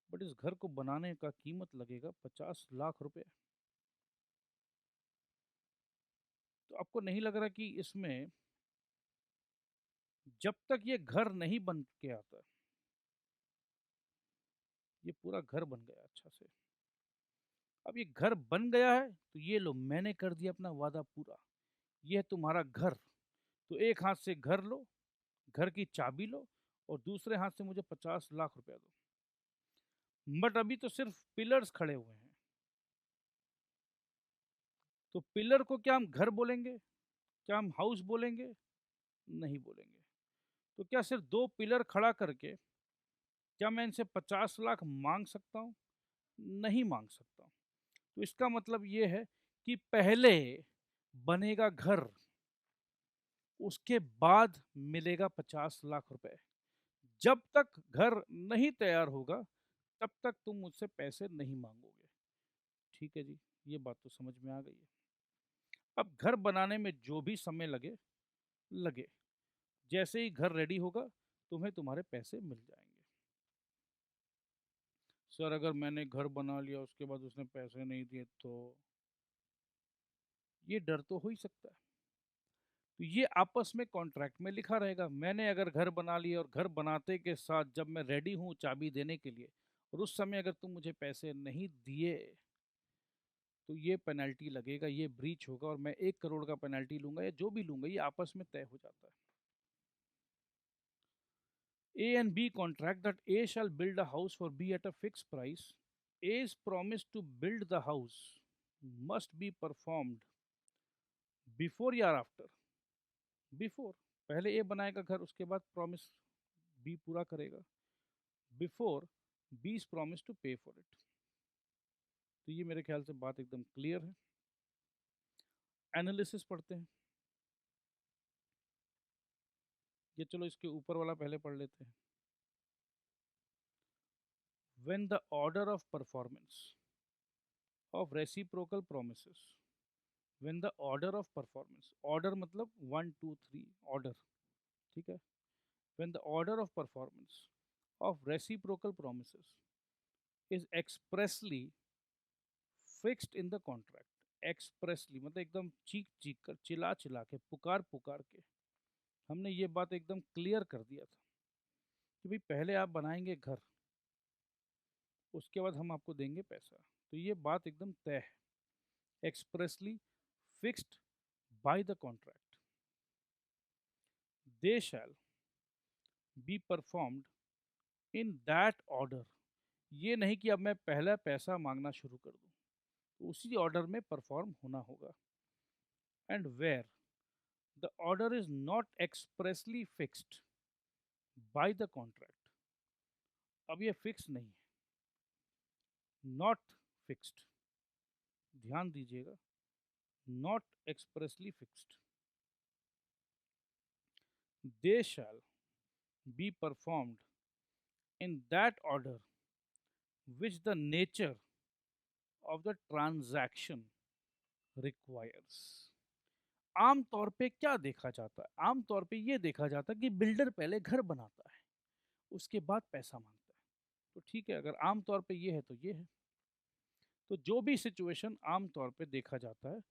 बट इस घर को बनाने का कीमत लगेगा 50 लाख रुपए। तो आपको नहीं लग रहा कि इसमें जब तक ये घर नहीं बन के आता, ये पूरा घर बन गया अच्छा से। अब ये घर बन गया है तो ये लो मैंने कर दिया अपना वादा पूरा। ये है तुम्हारा घर। तो एक हाथ से घर लो, घर की चाबी लो, और दूसरे हाथ से मुझे 50 लाख रुपया दो। बट अभी तो सिर्फ पिलर्स खड़े हुए हैं। तो पिलर को क्या हम घर बोलेंगे, क्या हम हाउस बोलेंगे? नहीं बोलेंगे। तो क्या सिर्फ दो पिलर खड़ा करके क्या मैं इनसे 50 लाख मांग सकता हूँ? नहीं मांग सकता हूँ। तो इसका मतलब ये है कि पहले बनेगा घर, उसके बाद मिलेगा 50 लाख रुपए। जब तक घर नहीं तैयार होगा तब तक तुम मुझसे पैसे नहीं मांगोगे। ठीक है जी, ये बात तो समझ में आ गई है। अब घर बनाने में जो भी समय लगे लगे, जैसे ही घर रेडी होगा तुम्हें तुम्हारे पैसे मिल जाएंगे। सर अगर मैंने घर बना लिया उसके बाद उसने पैसे नहीं दिए तो? ये डर तो हो ही सकता है। तो ये आपस में कॉन्ट्रैक्ट में लिखा रहेगा। मैंने अगर घर बना लिया और घर बनाते के साथ जब मैं रेडी हूँ चाबी देने के लिए, और उस समय अगर तुम मुझे पैसे नहीं दिए तो ये पेनल्टी लगेगा, ये ब्रीच होगा, और मैं 1 करोड़ का पेनल्टी लूंगा या जो भी लूंगा। ये आपस में तय हो जाता है। A and B contract that A shall build a house for B at a fixed price. A's promise to build the house must be performed before या after? बिफोर। पहले ए बनाएगा घर, उसके बाद प्रॉमिस बी पूरा करेगा। Before B is promise to pay for it. तो ये मेरे ख्याल से बात एकदम क्लियर है। एनालिसिस पढ़ते हैं। ये चलो इसके ऊपर वाला पहले पढ़ लेते हैं। When the order of performance of reciprocal promises, when the order of performance, order मतलब 1 2 3 ऑर्डर, ठीक है। When the order of performance of reciprocal promises is expressly fixed in the contract. Expressly मतलब एकदम चीख चीख कर, चिल्ला चिल्ला के, पुकार पुकार के हमने ये बात एकदम क्लियर कर दिया था कि भाई पहले आप बनाएंगे घर, उसके बाद हम आपको देंगे पैसा। तो ये बात एकदम तय है। Expressly fixed by the contract, they shall be performed in that order. ये नहीं कि अब मैं पहला पैसा मांगना शुरू कर दूं, तो उसी ऑर्डर में परफॉर्म होना होगा। And where the order is not expressly fixed by the contract. अब ये फिक्स नहीं है, नॉट फिक्स्ड, ध्यान दीजिएगा, not expressly fixed, they shall be performed in that order which the nature of the transaction requires. आमतौर पे क्या देखा जाता है? आमतौर पे ये देखा जाता है कि बिल्डर पहले घर बनाता है, उसके बाद पैसा मांगता है। तो ठीक है, अगर आमतौर पे ये है तो ये है। तो जो भी सिचुएशन आमतौर पे देखा जाता है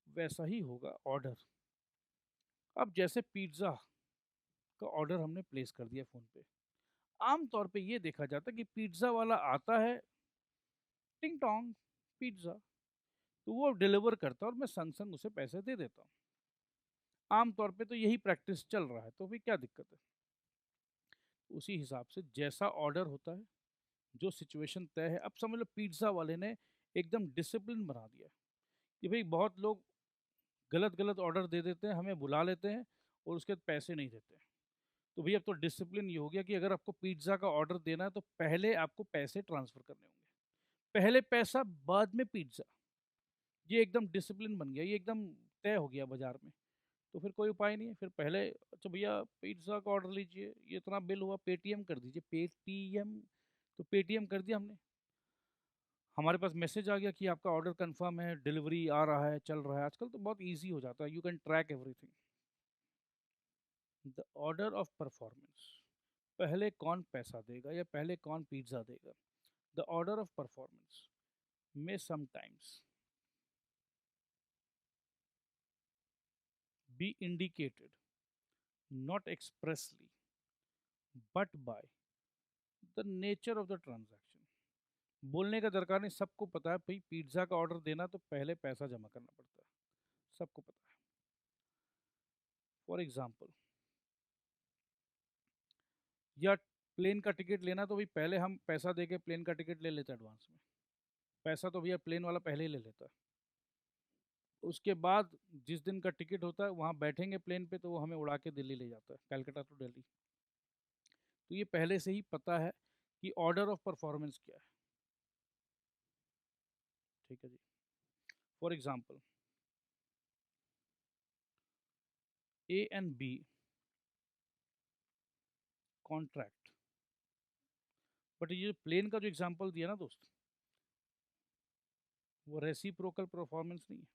वैसा ही होगा ऑर्डर। अब जैसे पिज्ज़ा का ऑर्डर हमने प्लेस कर दिया फ़ोन पे, आम तौर पे ये देखा जाता है कि पिज्ज़ा वाला आता है, टिंग टोंग, पिज्ज़ा, तो वो डिलीवर करता है और मैं संग-संग उसे पैसे दे देता हूँ। आम तौर पे तो यही प्रैक्टिस चल रहा है, तो फिर क्या दिक्कत है? उसी हिसाब से जैसा ऑर्डर होता है, जो सिचुएशन तय है, अब समझ लो पिज्ज़ा वाले ने एकदम डिसिप्लिन बना दिया कि भई बहुत लोग गलत-गलत ऑर्डर दे देते हैं, हमें बुला लेते हैं और उसके बाद पैसे नहीं देते हैं। तो भई अब तो डिसिप्लिन ये हो गया कि अगर आपको पिज्ज़ा का ऑर्डर देना है तो पहले आपको पैसे ट्रांसफ़र करने होंगे। पहले पैसा बाद में पिज्ज़ा। ये एकदम डिसिप्लिन बन गया, ये एकदम तय हो गया बाज़ार में। तो फिर कोई उपाय नहीं है, फिर पहले अच्छा भैया पिज़्ज़ा का ऑर्डर लीजिए, ये इतना बिल हुआ पेटीएम कर दीजिए, पेटीएम, तो पेटीएम कर दिया हमने। हमारे पास मैसेज आ गया कि आपका ऑर्डर कन्फर्म है, डिलीवरी आ रहा है, चल रहा है। आजकल तो बहुत ईज़ी हो जाता है, you can track everything. The order of performance, पहले कौन पैसा देगा या पहले कौन पिज़्ज़ा देगा? The order of performance may sometimes be indicated not expressly but by the nature of the transaction. बोलने का दरकार नहीं, सबको पता है भाई पिज्ज़ा का ऑर्डर देना तो पहले पैसा जमा करना पड़ता है, सबको पता है। फॉर एग्जांपल, या प्लेन का टिकट लेना तो भाई पहले हम पैसा दे के प्लेन का टिकट ले लेते हैं एडवांस में, पैसा तो भैया प्लेन वाला पहले ही ले लेता है। उसके बाद जिस दिन का टिकट होता है वहाँ बैठेंगे प्लेन पे तो वो हमें उड़ा के दिल्ली ले जाता है, कलकत्ता टू दिल्ली। तो ये पहले से ही पता है कि ऑर्डर ऑफ परफॉर्मेंस क्या है। ठीक है जी। For example, A and B contract, but ये प्लेन का जो एग्जांपल दिया ना दोस्त, वो रेसिप्रोकल परफॉर्मेंस नहीं है।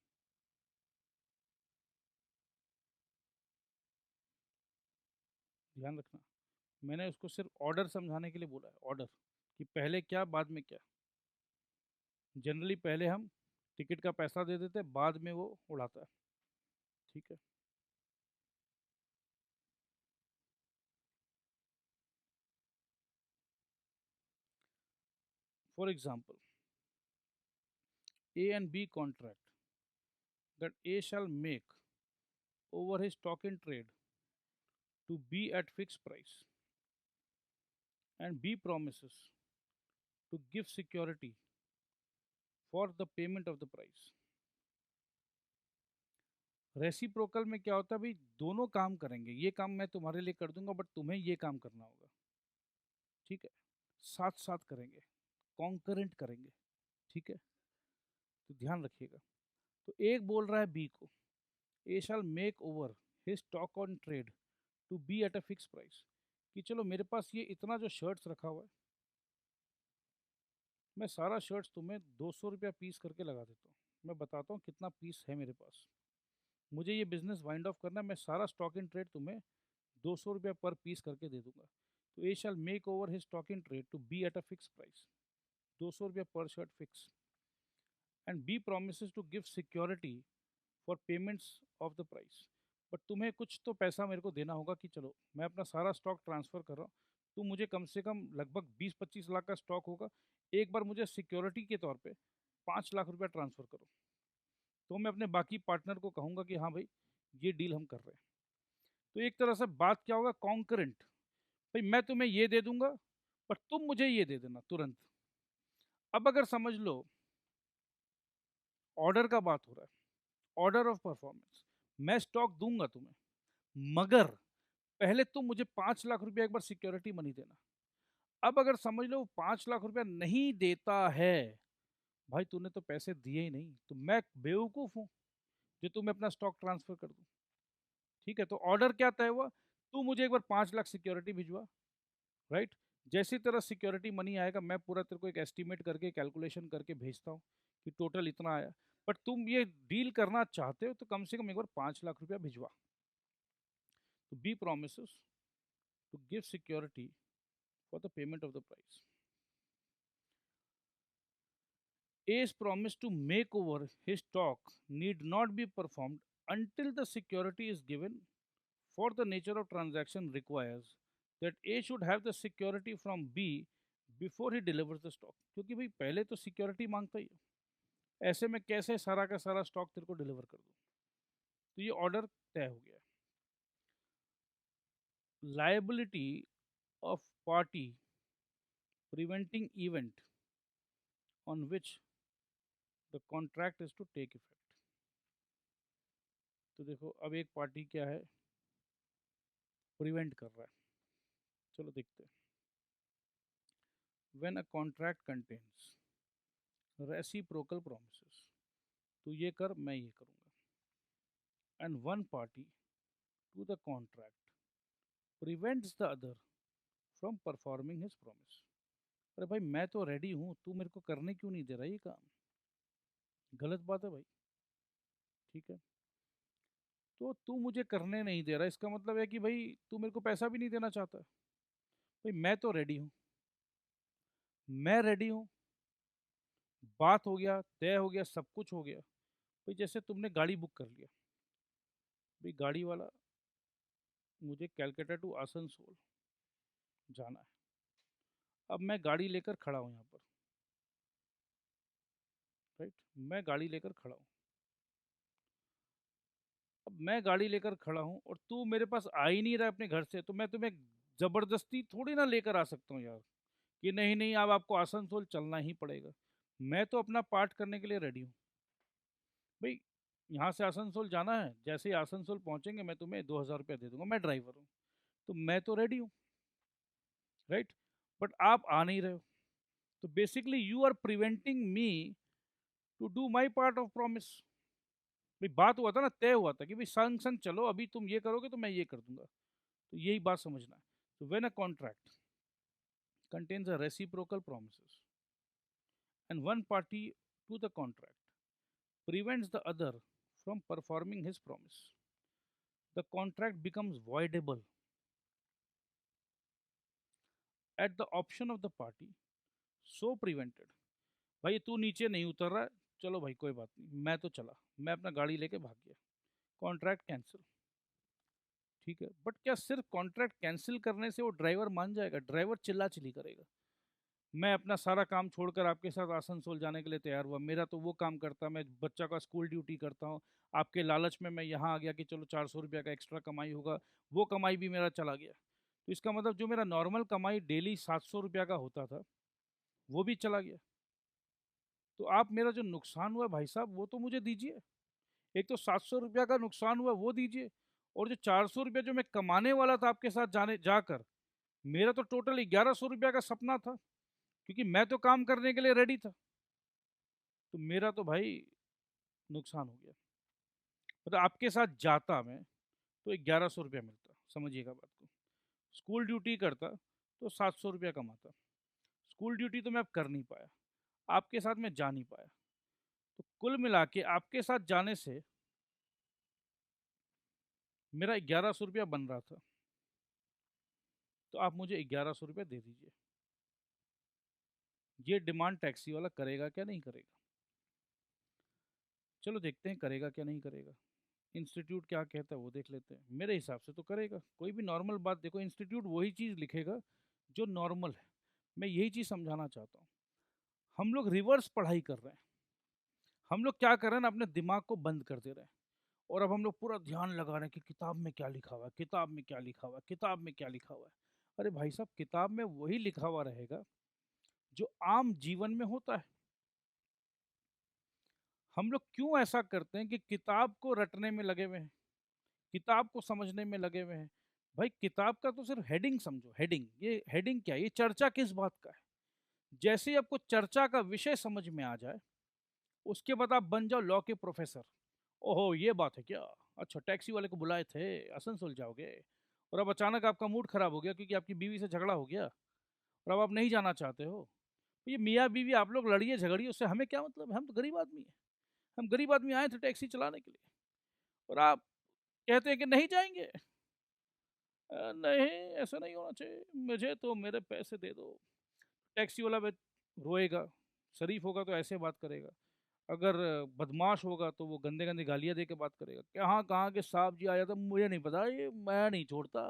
ध्यान रखना, मैंने उसको सिर्फ ऑर्डर समझाने के लिए बोला है, ऑर्डर, कि पहले क्या बाद में क्या। जनरली पहले हम टिकट का पैसा दे देते हैं, बाद में वो उड़ाता है। ठीक है। For example, A and B contract that A shall make over his stock in trade to B at fixed price, and B promises to give security for the payment of the price. Reciprocal में क्या होता है भाई, दोनों काम करेंगे, ये काम मैं तुम्हारे लिए कर दूंगा बट तुम्हें ये काम करना होगा। ठीक है, साथ साथ करेंगे, कॉन्करेंट करेंगे। ठीक है, तो ध्यान रखिएगा। तो एक बोल रहा है बी को, A shall make over his stock on trade to be at a fix price, कि चलो मेरे पास ये इतना जो शर्ट्स रखा हुआ है, मैं सारा शर्ट्स तुम्हें 200 रुपया पीस करके लगा देता हूँ। मैं बताता हूँ कितना पीस है मेरे पास, मुझे ये बिजनेस वाइंड ऑफ करना है, मैं सारा स्टॉक इन ट्रेड तुम्हें 200 रुपया पर पीस करके दे दूंगा। तो A shall make over his stock in trade to be at a fix price, 200 रुपया पर shirt fix, and B promise to give security for payments of the price. But तुम्हें कुछ तो पैसा मेरे को देना होगा कि चलो मैं अपना सारा स्टॉक ट्रांसफ़र कर रहा हूँ, तुम मुझे कम से कम लगभग 20-25 लाख का स्टॉक होगा, एक बार मुझे सिक्योरिटी के तौर पे 5 लाख रुपया ट्रांसफ़र करो। तो मैं अपने बाकी पार्टनर को कहूँगा कि हाँ भाई ये डील हम कर रहे हैं। तो एक तरह से बात क्या होगा, कॉन्करेंट, भाई मैं तुम्हें ये दे दूंगा पर तुम मुझे ये दे देना तुरंत। अब अगर समझ लो ऑर्डर का बात हो रहा है, ऑर्डर ऑफ परफॉर्मेंस, मैं स्टॉक दूंगा तुम्हें मगर पहले तुम मुझे 5 लाख रुपया एक बार सिक्योरिटी मनी देना। अब अगर समझ लो 5 लाख रुपया नहीं देता है, भाई तूने तो पैसे दिए ही नहीं, तो मैं बेवकूफ़ हूँ जो तुम्हें अपना स्टॉक ट्रांसफ़र कर दूँ। ठीक है, तो ऑर्डर क्या तय हुआ, तू मुझे एक बार 5 लाख सिक्योरिटी भिजवा, राइट। जैसी तरह सिक्योरिटी मनी आएगा मैं पूरा तेरे को एक एस्टिमेट करके कैलकुलेशन करके भेजता हूँ कि टोटल इतना आया, बट तुम ये डील करना चाहते हो तो कम से कम एक बार 5 लाख रुपया भिजवा। तो B promise to give security for the payment of the price. A's promise to make over his stock need not be performed until the security is given For the nature of transaction requires that A should have the security from B before he delivers the stock. क्योंकि भाई पहले तो security मांगता ही है, ऐसे में कैसे सारा का सारा स्टॉक तेरे को डिलीवर कर दूँ? तो ये ऑर्डर तय हो गया। Liability of party preventing event on which the contract is to take effect. तो देखो अब एक पार्टी क्या है, प्रिवेंट कर रहा है। चलो देखते हैं। When a contract contains reciprocal promises, तू ये कर मैं ये करूँगा, and one party to the contract prevents the other from performing his promise. अरे भाई मैं तो रेडी हूँ, तू मेरे को करने क्यों नहीं दे रहा ये काम? गलत बात है भाई, ठीक है? तो तू मुझे करने नहीं दे रहा, इसका मतलब है कि भाई तू मेरे को पैसा भी नहीं देना चाहता। भाई मैं तो रेडी हूँ, मैं रेडी हूँ, बात हो गया, तय हो गया, सब कुछ हो गया। भाई जैसे तुमने गाड़ी बुक कर लिया, भाई गाड़ी वाला मुझे कैलकाटा टू आसनसोल जाना है, अब मैं गाड़ी लेकर खड़ा हूँ यहाँ पर, राइट? मैं गाड़ी लेकर खड़ा हूँ, अब मैं गाड़ी लेकर खड़ा हूँ और तू मेरे पास आ ही नहीं रहा अपने घर से, तो मैं तुम्हें ज़बरदस्ती थोड़ी ना लेकर आ सकता हूँ यार, कि नहीं नहीं अब आपको आसनसोल चलना ही पड़ेगा। मैं तो अपना पार्ट करने के लिए रेडी हूँ। भाई यहाँ से आसनसोल जाना है, जैसे ही आसनसोल पहुँचेंगे मैं तुम्हें 2,000 रुपया दे दूंगा, मैं ड्राइवर हूँ, तो मैं तो रेडी हूँ, राइट? बट आप आ नहीं रहे हो, तो basically you are preventing me to do my part of promise. भाई बात हुआ था ना, तय हुआ था कि भाई संग संग चलो, अभी तुम ये करोगे तो मैं ये कर दूंगा, तो यही बात समझना है। तो when a contract contains a reciprocal promises and one party to the contract prevents the other from performing his promise, the contract becomes voidable at the option of the party so prevented. भाई तू नीचे नहीं उतर रहा है, चलो भाई कोई बात नहीं, मैं तो चला, मैं अपना गाड़ी लेके भाग गया, कॉन्ट्रैक्ट कैंसिल, ठीक है? बट क्या सिर्फ कॉन्ट्रैक्ट कैंसिल करने से वो ड्राइवर मान जाएगा? ड्राइवर चिल्ला चिल्ली करेगा। मैं अपना सारा काम छोड़कर आपके साथ आसनसोल जाने के लिए तैयार हुआ, मेरा तो वो काम करता, मैं बच्चा का स्कूल ड्यूटी करता हूँ, आपके लालच में मैं यहाँ आ गया कि चलो 400 रुपया का एक्स्ट्रा कमाई होगा, वो कमाई भी मेरा चला गया। तो इसका मतलब जो मेरा नॉर्मल कमाई डेली 700 रुपया का होता था, वो भी चला गया। तो आप मेरा जो नुकसान हुआ भाई साहब वो तो मुझे दीजिए। एक तो 700 रुपया का नुकसान हुआ वो दीजिए, और जो 400 रुपया जो मैं कमाने वाला था आपके साथ जाने जाकर, मेरा तो टोटल 1100 रुपया का सपना था, क्योंकि मैं तो काम करने के लिए रेडी था, तो मेरा तो भाई नुकसान हो गया। मतलब आपके साथ जाता मैं तो 1100 रुपया मिलता, समझिएगा बात को। स्कूल ड्यूटी करता तो 700 रुपया कमाता, स्कूल ड्यूटी तो मैं अब कर नहीं पाया, आपके साथ मैं जा नहीं पाया, तो कुल मिला के आपके साथ जाने से मेरा 1100 रुपया बन रहा था, तो आप मुझे 1100 रुपया दे दीजिए। ये डिमांड टैक्सी वाला करेगा क्या नहीं करेगा? चलो देखते हैं करेगा क्या नहीं करेगा। इंस्टीट्यूट क्या कहता है वो देख लेते हैं। मेरे हिसाब से तो करेगा। कोई भी नॉर्मल बात देखो, इंस्टीट्यूट वही चीज़ लिखेगा जो नॉर्मल है। मैं यही चीज़ समझाना चाहता हूँ। हम लोग रिवर्स पढ़ाई कर रहे हैं। हम लोग क्या कर रहे हैं ना, अपने दिमाग को बंद कर दे रहे हैं, और अब हम लोग पूरा ध्यान लगा रहे हैं कि किताब में क्या लिखा हुआ है, किताब में क्या लिखा हुआ है, किताब में क्या लिखा हुआ है। अरे भाई साहब, किताब में वही लिखा हुआ रहेगा जो आम जीवन में होता है। हम लोग क्यों ऐसा करते हैं कि किताब को रटने में लगे हुए हैं, किताब को समझने में लगे हुए हैं? भाई किताब का तो सिर्फ हेडिंग समझो, हेडिंग। ये हेडिंग क्या है? ये चर्चा किस बात का है। जैसे ही आपको चर्चा का विषय समझ में आ जाए, उसके बाद आप बन जाओ लॉ के प्रोफेसर। ओहो ये बात है क्या? अच्छा, टैक्सी वाले को बुलाए थे, आसनसोल जाओगे, और अब अचानक आपका मूड खराब हो गया क्योंकि आपकी बीवी से झगड़ा हो गया और अब आप नहीं जाना चाहते हो। तो ये मियाँ बीवी आप लोग लड़िए झगड़िए, उससे हमें क्या मतलब है? हम तो गरीब आदमी हैं। हम गरीब आदमी आए थे टैक्सी चलाने के लिए, और आप कहते हैं कि नहीं जाएंगे। नहीं, ऐसा नहीं होना चाहिए, मुझे तो मेरे पैसे दे दो। टैक्सी वाला रोएगा, शरीफ होगा तो ऐसे बात करेगा। अगर बदमाश होगा तो वो गंदे गंदे गालियाँ दे के बात करेगा, कहाँ कहाँ के साहब जी आया था मुझे नहीं पता, ये मैं नहीं छोड़ता।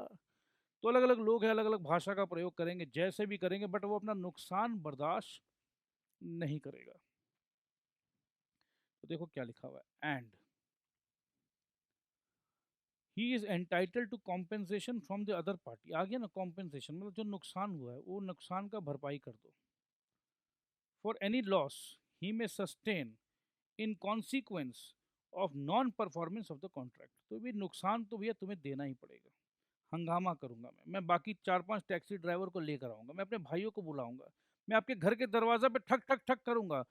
तो अलग अलग लोग हैं, अलग अलग भाषा का प्रयोग करेंगे, जैसे भी करेंगे, बट वो अपना नुकसान बर्दाश्त नहीं करेगा। तो देखो क्या लिखा हुआ है, and he is entitled to compensation from the other party. आ गया ना कॉम्पेंसेशन, मतलब जो नुकसान हुआ है वो नुकसान का भरपाई कर दो। फॉर एनी लॉस ही में sustain in consequence of non performance of the contract. तो भी नुकसान तो भैया तुम्हें देना ही पड़ेगा। हंगामा करूंगा मैं बाकी 4-5 टैक्सी ड्राइवर को लेकर आऊंगा, मैं अपने भाइयों को बुलाऊंगा, मैं आपके घर के दरवाजा पे ठक ठक ठक करूंगा।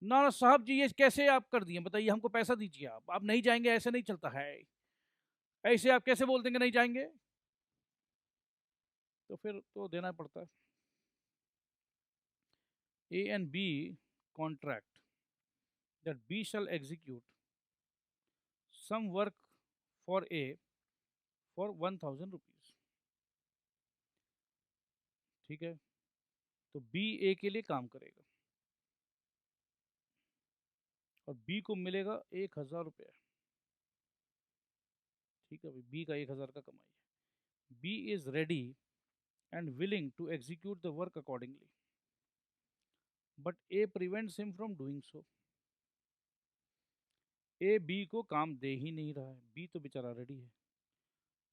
ना ना साहब जी ये कैसे आप कर दिए, बताइए, हमको पैसा दीजिए, आप नहीं जाएंगे, ऐसे नहीं चलता है, ऐसे आप कैसे बोल देंगे नहीं जाएंगे। तो फिर तो देना पड़ता है। A and B contract that B shall execute some work for A for 1000 rupees. ठीक है, तो बी ए के लिए काम करेगा और बी को मिलेगा 1000 रुपये। ठीक है भाई, बी का 1000 का कमाई है। B is ready and willing to execute the work accordingly, but A prevents him from doing so. A B को काम दे ही नहीं रहा है, बी तो बेचारा रेडी है।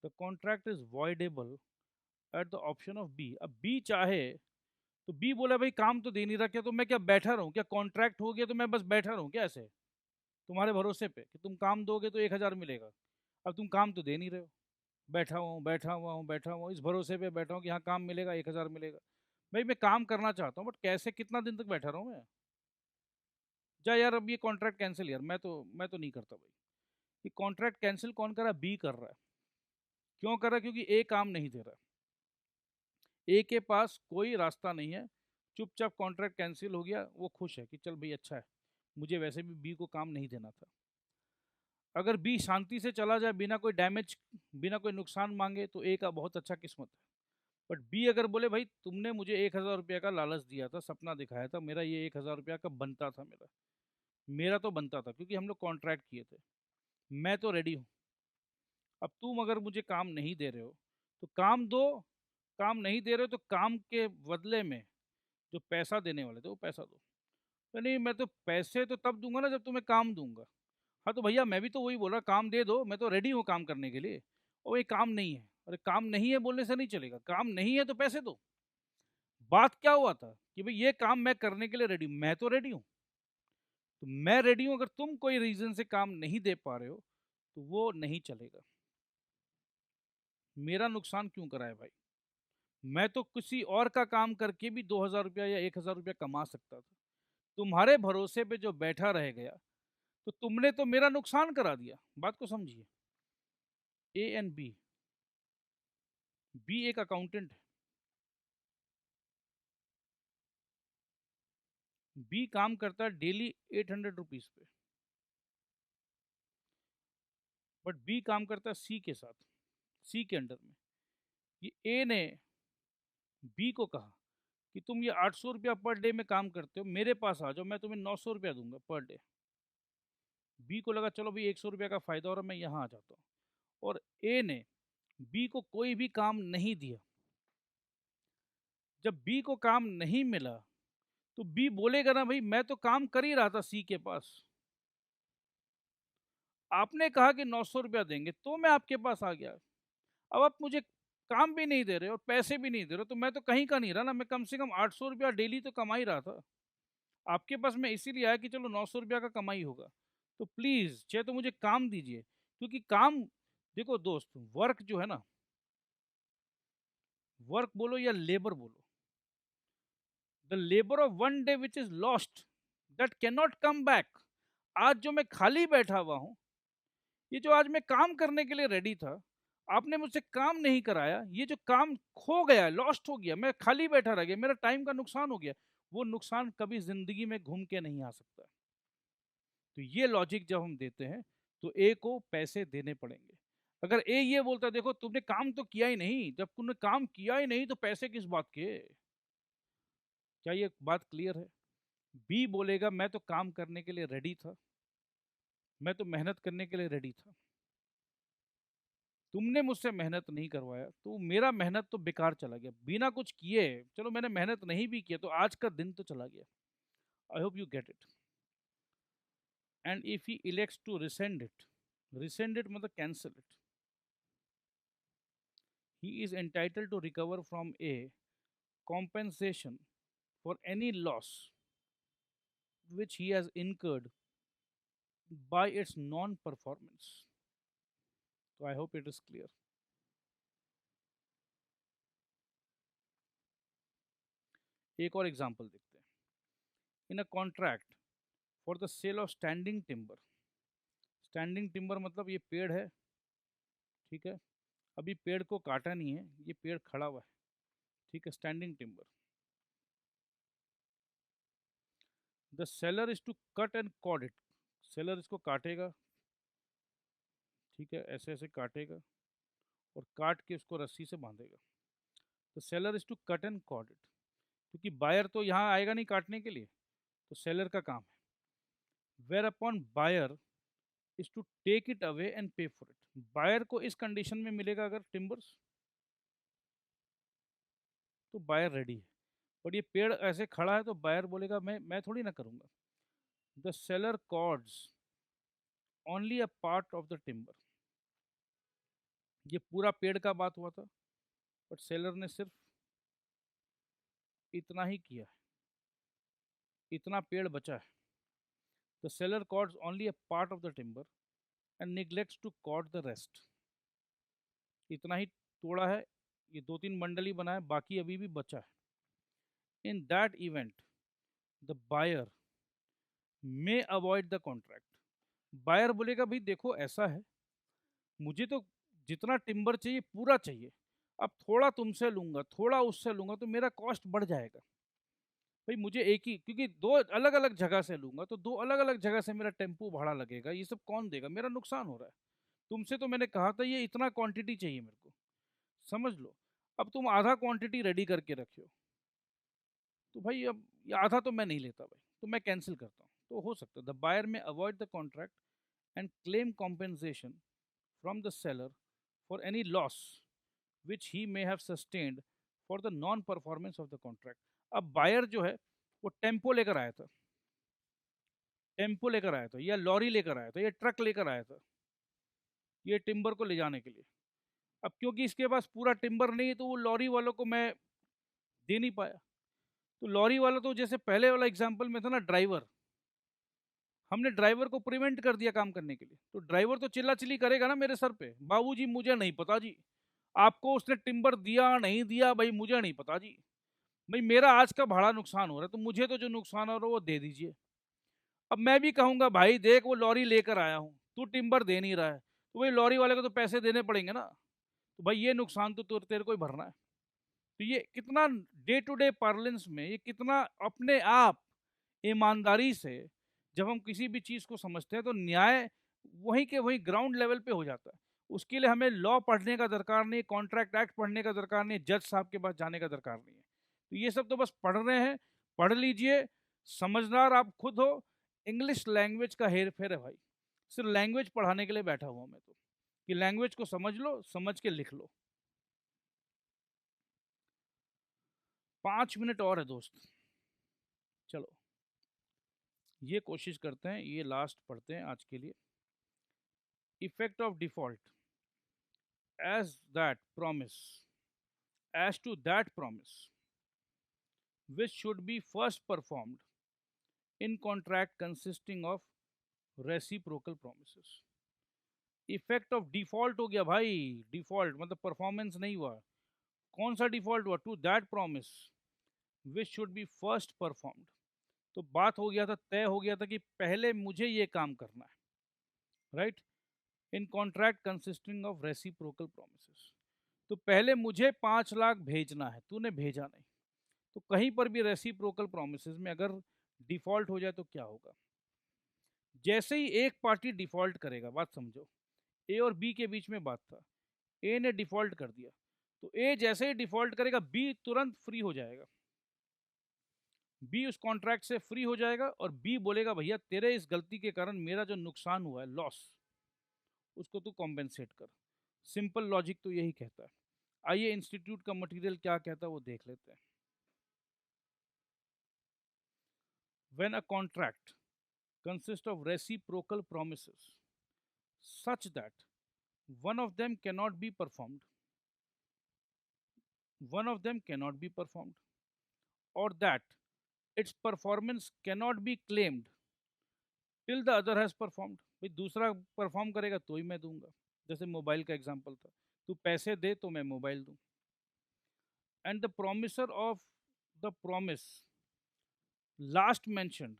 The contract is voidable at the option of B. अब बी चाहे तो बी बोला भाई काम तो दे नहीं रहा, क्या तो मैं क्या बैठा रहूं, क्या कॉन्ट्रैक्ट हो गया तो मैं बस बैठा रहूं क्या ऐसे तुम्हारे भरोसे पे कि तुम काम दोगे तो 1000 मिलेगा। अब तुम काम तो दे नहीं रहे हो, बैठा हुआ हूँ बैठा हुआ हूँ बैठा हुआ हूँ, इस भरोसे पे बैठा हूँ कि हाँ काम मिलेगा, 1000 मिलेगा। भाई मैं काम करना चाहता हूँ बट कैसे, कितना दिन तक बैठा रहूँ मैं। जा यार, अब ये कॉन्ट्रैक्ट कैंसिल यार, मैं तो नहीं करता भाई। ये कॉन्ट्रैक्ट कैंसिल कौन कर रहा है, बी कर रहा है। क्यों कर रहा है, क्योंकि ए काम नहीं दे रहा। ए के पास कोई रास्ता नहीं है, चुपचाप कॉन्ट्रैक्ट कैंसिल हो गया, वो खुश है कि चल भाई अच्छा है, मुझे वैसे भी बी को काम नहीं देना था। अगर बी शांति से चला जाए बिना कोई डैमेज, बिना कोई नुकसान मांगे, तो ए का बहुत अच्छा किस्मत है। बट बी अगर बोले भाई तुमने मुझे 1000 रुपया का लालच दिया था, सपना दिखाया था, मेरा ये 1000 रुपया का बनता था, मेरा मेरा तो बनता था क्योंकि हम लोग कॉन्ट्रैक्ट किए थे, मैं तो रेडी हूँ। अब तुम अगर मुझे काम नहीं दे रहे हो तो काम दो, काम नहीं दे रहे हो तो काम के बदले में जो पैसा देने वाले थे वो पैसा दो। तो नहीं, मैं तो पैसे तो तब दूंगा ना जब तुम्हें काम दूंगा। हाँ तो भैया मैं भी तो वही बोल रहा, काम दे दो, मैं तो रेडी हूँ काम करने के लिए। और ये काम नहीं है, अरे काम नहीं है बोलने से नहीं चलेगा, काम नहीं है तो पैसे दो। बात क्या हुआ था कि भाई ये काम मैं करने के लिए रेडी हूँ, मैं तो रेडी हूँ, तो मैं रेडी हूँ, अगर तुम कोई रीजन से काम नहीं दे पा रहे हो तो वो नहीं चलेगा। मेरा नुकसान क्यों कराए भाई, मैं तो किसी और का काम करके भी 2000 रुपया या 1000 रुपया कमा सकता था। तुम्हारे भरोसे पे जो बैठा रह गया तो तुमने तो मेरा नुकसान करा दिया। बात को समझिए। ए एंड बी, बी एक अकाउंटेंट है, बी काम करता है डेली 800 रुपीज पे, बट बी काम करता है सी के साथ, सी के अंडर में। ये ए ने बी को कहा कि तुम ये 800 रुपया पर डे में काम करते हो, मेरे पास आ जाओ, मैं तुम्हें 900 रुपया दूंगा पर डे। बी को लगा चलो भाई 100 रुपया का फायदा हो रहा है, मैं यहाँ आ जाता हूँ। और ए ने बी को कोई भी काम नहीं दिया। जब बी को काम नहीं मिला तो बी बोलेगा ना भाई मैं तो काम कर ही रहा था सी के पास, आपने कहा कि 900 रुपया देंगे तो मैं आपके पास आ गया, अब आप मुझे काम भी नहीं दे रहे और पैसे भी नहीं दे रहे, तो मैं तो कहीं का नहीं रहा ना, मैं कम से कम 800 रुपया डेली तो कमा ही रहा था। आपके पास मैं इसीलिए आया कि चलो 900 रुपया का कमाई होगा। तो प्लीज चाहे तो मुझे काम दीजिए, क्योंकि काम, देखो दोस्त, वर्क जो है ना, वर्क बोलो या लेबर बोलो, the labour of one day which is lost that can not come back. आज जो मैं खाली बैठा हुआ हूं, ये जो आज मैं काम करने के लिए रेडी था, आपने मुझसे काम नहीं कराया, ये जो काम खो गया, लॉस्ट हो गया, मैं खाली बैठा रह गया, मेरा टाइम का नुकसान हो गया, वो नुकसान कभी जिंदगी में घूम के नहीं आ सकता। तो ये लॉजिक जब हम देते हैं तो ए को पैसे देने पड़ेंगे। अगर ए ये बोलता है देखो तुमने काम तो किया ही नहीं, जब तुमने काम किया ही नहीं तो पैसे किस बात के। क्या ये बात क्लियर है। बी बोलेगा मैं तो काम करने के लिए रेडी था, मैं तो मेहनत करने के लिए रेडी था, तुमने मुझसे मेहनत नहीं करवाया तो मेरा मेहनत तो बेकार चला गया बिना कुछ किए। चलो मैंने मेहनत नहीं भी किया तो आज का दिन तो चला गया। I hope you get it. And if he elects to rescind it मतलब cancel it, he is entitled to recover from a compensation for any loss which he has incurred by its non performance. So I hope it is clear. एक और example देखते हैं। In a contract for the sale of standing timber, standing timber मतलब ये पेड़ है, ठीक है, अभी पेड़ को काटा नहीं है, ये पेड़ खड़ा हुआ है, ठीक है, standing timber. The seller is to cut and cord it, seller इसको काटेगा, ठीक है, ऐसे ऐसे काटेगा और काट के उसको रस्सी से बांधेगा। तो seller is to cut and cord it, क्योंकि बायर तो यहाँ आएगा नहीं काटने के लिए, तो सेलर का काम है। Whereupon buyer is to take it away and pay for it, buyer को इस कंडीशन में मिलेगा अगर टिम्बर्स, तो बायर रेडी है। और ये पेड़ ऐसे खड़ा है तो बायर बोलेगा मैं थोड़ी ना करूँगा। The seller cords only a part of the timber, ये पूरा पेड़ का बात हुआ था बट सेलर ने सिर्फ इतना ही किया है, इतना पेड़ बचा है। The seller cords only a part of the timber and neglects to cord the rest, इतना ही तोड़ा है, ये दो तीन बंडल ही बना है, बाकी अभी भी बचा है। In that event the buyer may avoid the contract, buyer बोलेगा भाई देखो ऐसा है, मुझे तो जितना टिम्बर चाहिए पूरा चाहिए, अब थोड़ा तुमसे लूंगा थोड़ा उससे लूंगा तो मेरा कॉस्ट बढ़ जाएगा। भाई मुझे एक ही, क्योंकि दो अलग अलग जगह से लूंगा तो दो अलग अलग जगह से मेरा टेम्पो भाड़ा लगेगा, ये सब कौन देगा, मेरा नुकसान हो रहा है। तुमसे तो मैंने कहा था ये इतना क्वांटिटी चाहिए मेरे को, समझ लो, अब तुम आधा क्वांटिटी रेडी करके रखियो, तो भाई अब ये आधा तो मैं नहीं लेता भाई, तो मैं कैंसिल करता हूँ। तो हो सकता है द बायर में avoid the contract and claim compensation from the seller for any loss which he may have sustained for the non performance of the contract. अब बायर जो है वो टेम्पो लेकर आया था, टेम्पो लेकर आया था या लॉरी लेकर आया था या ट्रक लेकर आया था ये टिम्बर को ले जाने के लिए। अब क्योंकि इसके पास पूरा टिम्बर नहीं है तो वो लॉरी वालों को मैं दे नहीं पाया, तो लॉरी वाला तो जैसे पहले वाला एग्जाम्पल में था ना ड्राइवर, हमने ड्राइवर को प्रिवेंट कर दिया काम करने के लिए, तो ड्राइवर तो चिल्ला चिल्ली करेगा ना मेरे सर पे, बाबूजी मुझे नहीं पता जी, आपको उसने टिम्बर दिया नहीं दिया भाई मुझे नहीं पता जी, भाई मेरा आज का भाड़ा नुकसान हो रहा है तो मुझे तो जो नुकसान हो रहा है वो दे दीजिए। अब मैं भी कहूंगा भाई देख वो लॉरी लेकर आया हूँ, तू टिम्बर दे नहीं रहा है, तो भाई लॉरी वाले को तो पैसे देने पड़ेंगे ना, तो भाई ये नुकसान तो तेरे को ही भरना है। तो ये कितना डे टू डे पार्लेंस में ये कितना अपने आप ईमानदारी से जब हम किसी भी चीज़ को समझते हैं तो न्याय वहीं के वहीं ग्राउंड लेवल पे हो जाता है। उसके लिए हमें लॉ पढ़ने का दरकार नहीं, कॉन्ट्रैक्ट एक्ट पढ़ने का दरकार नहीं, जज साहब के पास जाने का दरकार नहीं है। तो ये सब तो बस पढ़ रहे हैं, पढ़ लीजिए, समझदार आप खुद हो। इंग्लिश लैंग्वेज का हेर फेर है भाई, सिर्फ लैंग्वेज पढ़ाने के लिए बैठा हुआ मैं तो, कि लैंग्वेज को समझ लो, समझ के लिख लो। 5 मिनट और है दोस्त, चलो ये कोशिश करते हैं, ये लास्ट पढ़ते हैं आज के लिए। Effect of default as that promise, as to that promise which should be first performed in contract consisting of reciprocal promises. Effect of default हो गया भाई, डिफॉल्ट मतलब परफॉर्मेंस नहीं हुआ, कौन सा डिफॉल्ट हुआ, to that promise which should be first performed. तो बात हो गया था, तय हो गया था कि पहले मुझे ये काम करना है, right, in contract consisting of reciprocal promises. तो पहले मुझे 5 लाख भेजना है, तूने भेजा नहीं, तो कहीं पर भी रेसिप्रोकल प्रोमिसेस में अगर डिफॉल्ट हो जाए तो क्या होगा। जैसे ही एक पार्टी डिफॉल्ट करेगा, बात समझो, ए और बी के बीच में बात था, ए ने डिफॉल्ट कर दिया, तो ए जैसे ही डिफॉल्ट करेगा बी तुरंत फ्री हो जाएगा, बी उस कॉन्ट्रैक्ट से फ्री हो जाएगा और बी बोलेगा भैया तेरे इस गलती के कारण मेरा जो नुकसान हुआ है, लॉस, उसको तू कॉम्पेंसेट कर। सिंपल लॉजिक तो यही कहता है। आइए इंस्टीट्यूट का मटेरियल क्या कहता है वो देख लेते हैं। When a contract consists of reciprocal promises such that one of them cannot be performed, one of them cannot be performed, or that its performance cannot be claimed till the other has performed। भाई दूसरा perform करेगा तो ही मैं दूंगा। जैसे mobile का example था, तू पैसे दे तो मैं मोबाइल दूं। And the promisor of the promise last mentioned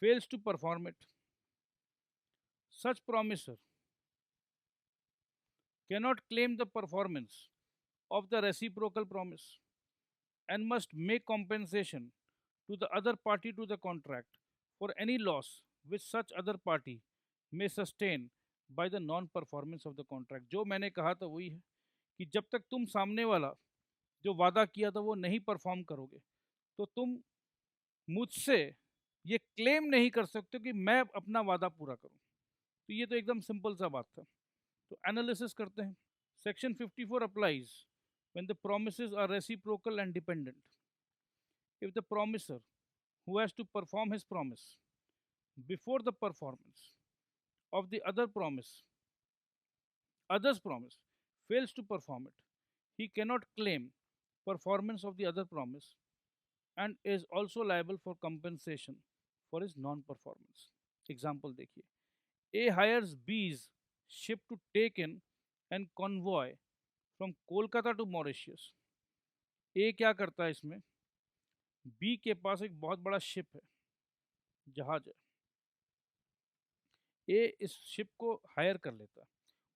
fails to perform it, such promiser cannot claim the performance of the reciprocal promise and must make compensation to the other party to the contract for any loss which such other party may sustain by the non performance of the contract। जो मैंने कहा था वही है कि जब तक तुम सामने वाला जो वादा किया था वो नहीं परफॉर्म करोगे तो तुम मुझसे ये क्लेम नहीं कर सकते कि मैं अपना वादा पूरा करूं। तो ये तो एकदम सिंपल सा बात था। तो एनालिसिस करते हैं। Section 54 applies when the promises are reciprocal and dependent। If the promiser who has to perform his promise before the performance of the other's promise fails to perform it, he cannot claim performance of the other promise and is also liable for compensation for his non-performance। Example देखिए, A hires B's ship to take in an convoy from Kolkata to Mauritius। ए क्या करता है इसमें, B के पास एक बहुत बड़ा ship है, जहाज है। ए इस शिप को हायर कर लेता है।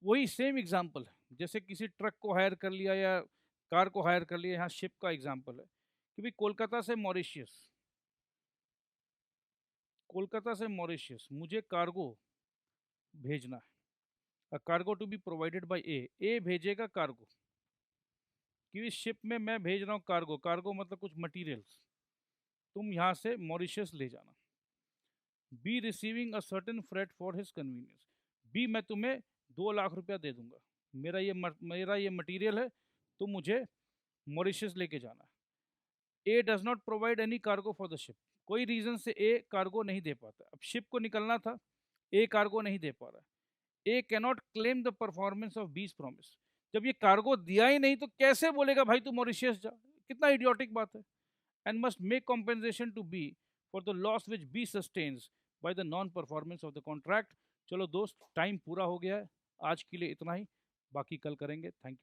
वही सेम एग्जांपल है, जैसे किसी ट्रक को हायर कर लिया या कार को हायर कर लिया, यहाँ शिप का एग्जांपल है कि भाई कोलकाता से मॉरिशियस मुझे कार्गो भेजना है। Cargo to be provided by A भेजेगा कार्गो कि इस शिप में मैं भेज रहा हूँ कार्गो, कार्गो मतलब कुछ मटेरियल्स, तुम यहाँ से मॉरिशस ले जाना। B receiving a certain freight for his convenience, B मैं तुम्हें 2 लाख रुपया दे दूंगा, मेरा ये मटेरियल है, तुम मुझे मॉरिशस लेके जाना है। A does not provide any cargo for the ship, कोई रीजन से ए कार्गो नहीं दे पाता। अब शिप को निकलना था, ए कार्गो नहीं दे पा रहा है। A cannot claim the performance of B's promise, जब ये कार्गो दिया ही नहीं तो कैसे बोलेगा भाई तू मॉरिशस जा, कितना इडियोटिक बात है। And must make compensation to B for the loss which B sustains by the non performance of the contract. चलो दोस्त, टाइम पूरा हो गया है, आज के लिए इतना ही, बाकी कल करेंगे। Thank you.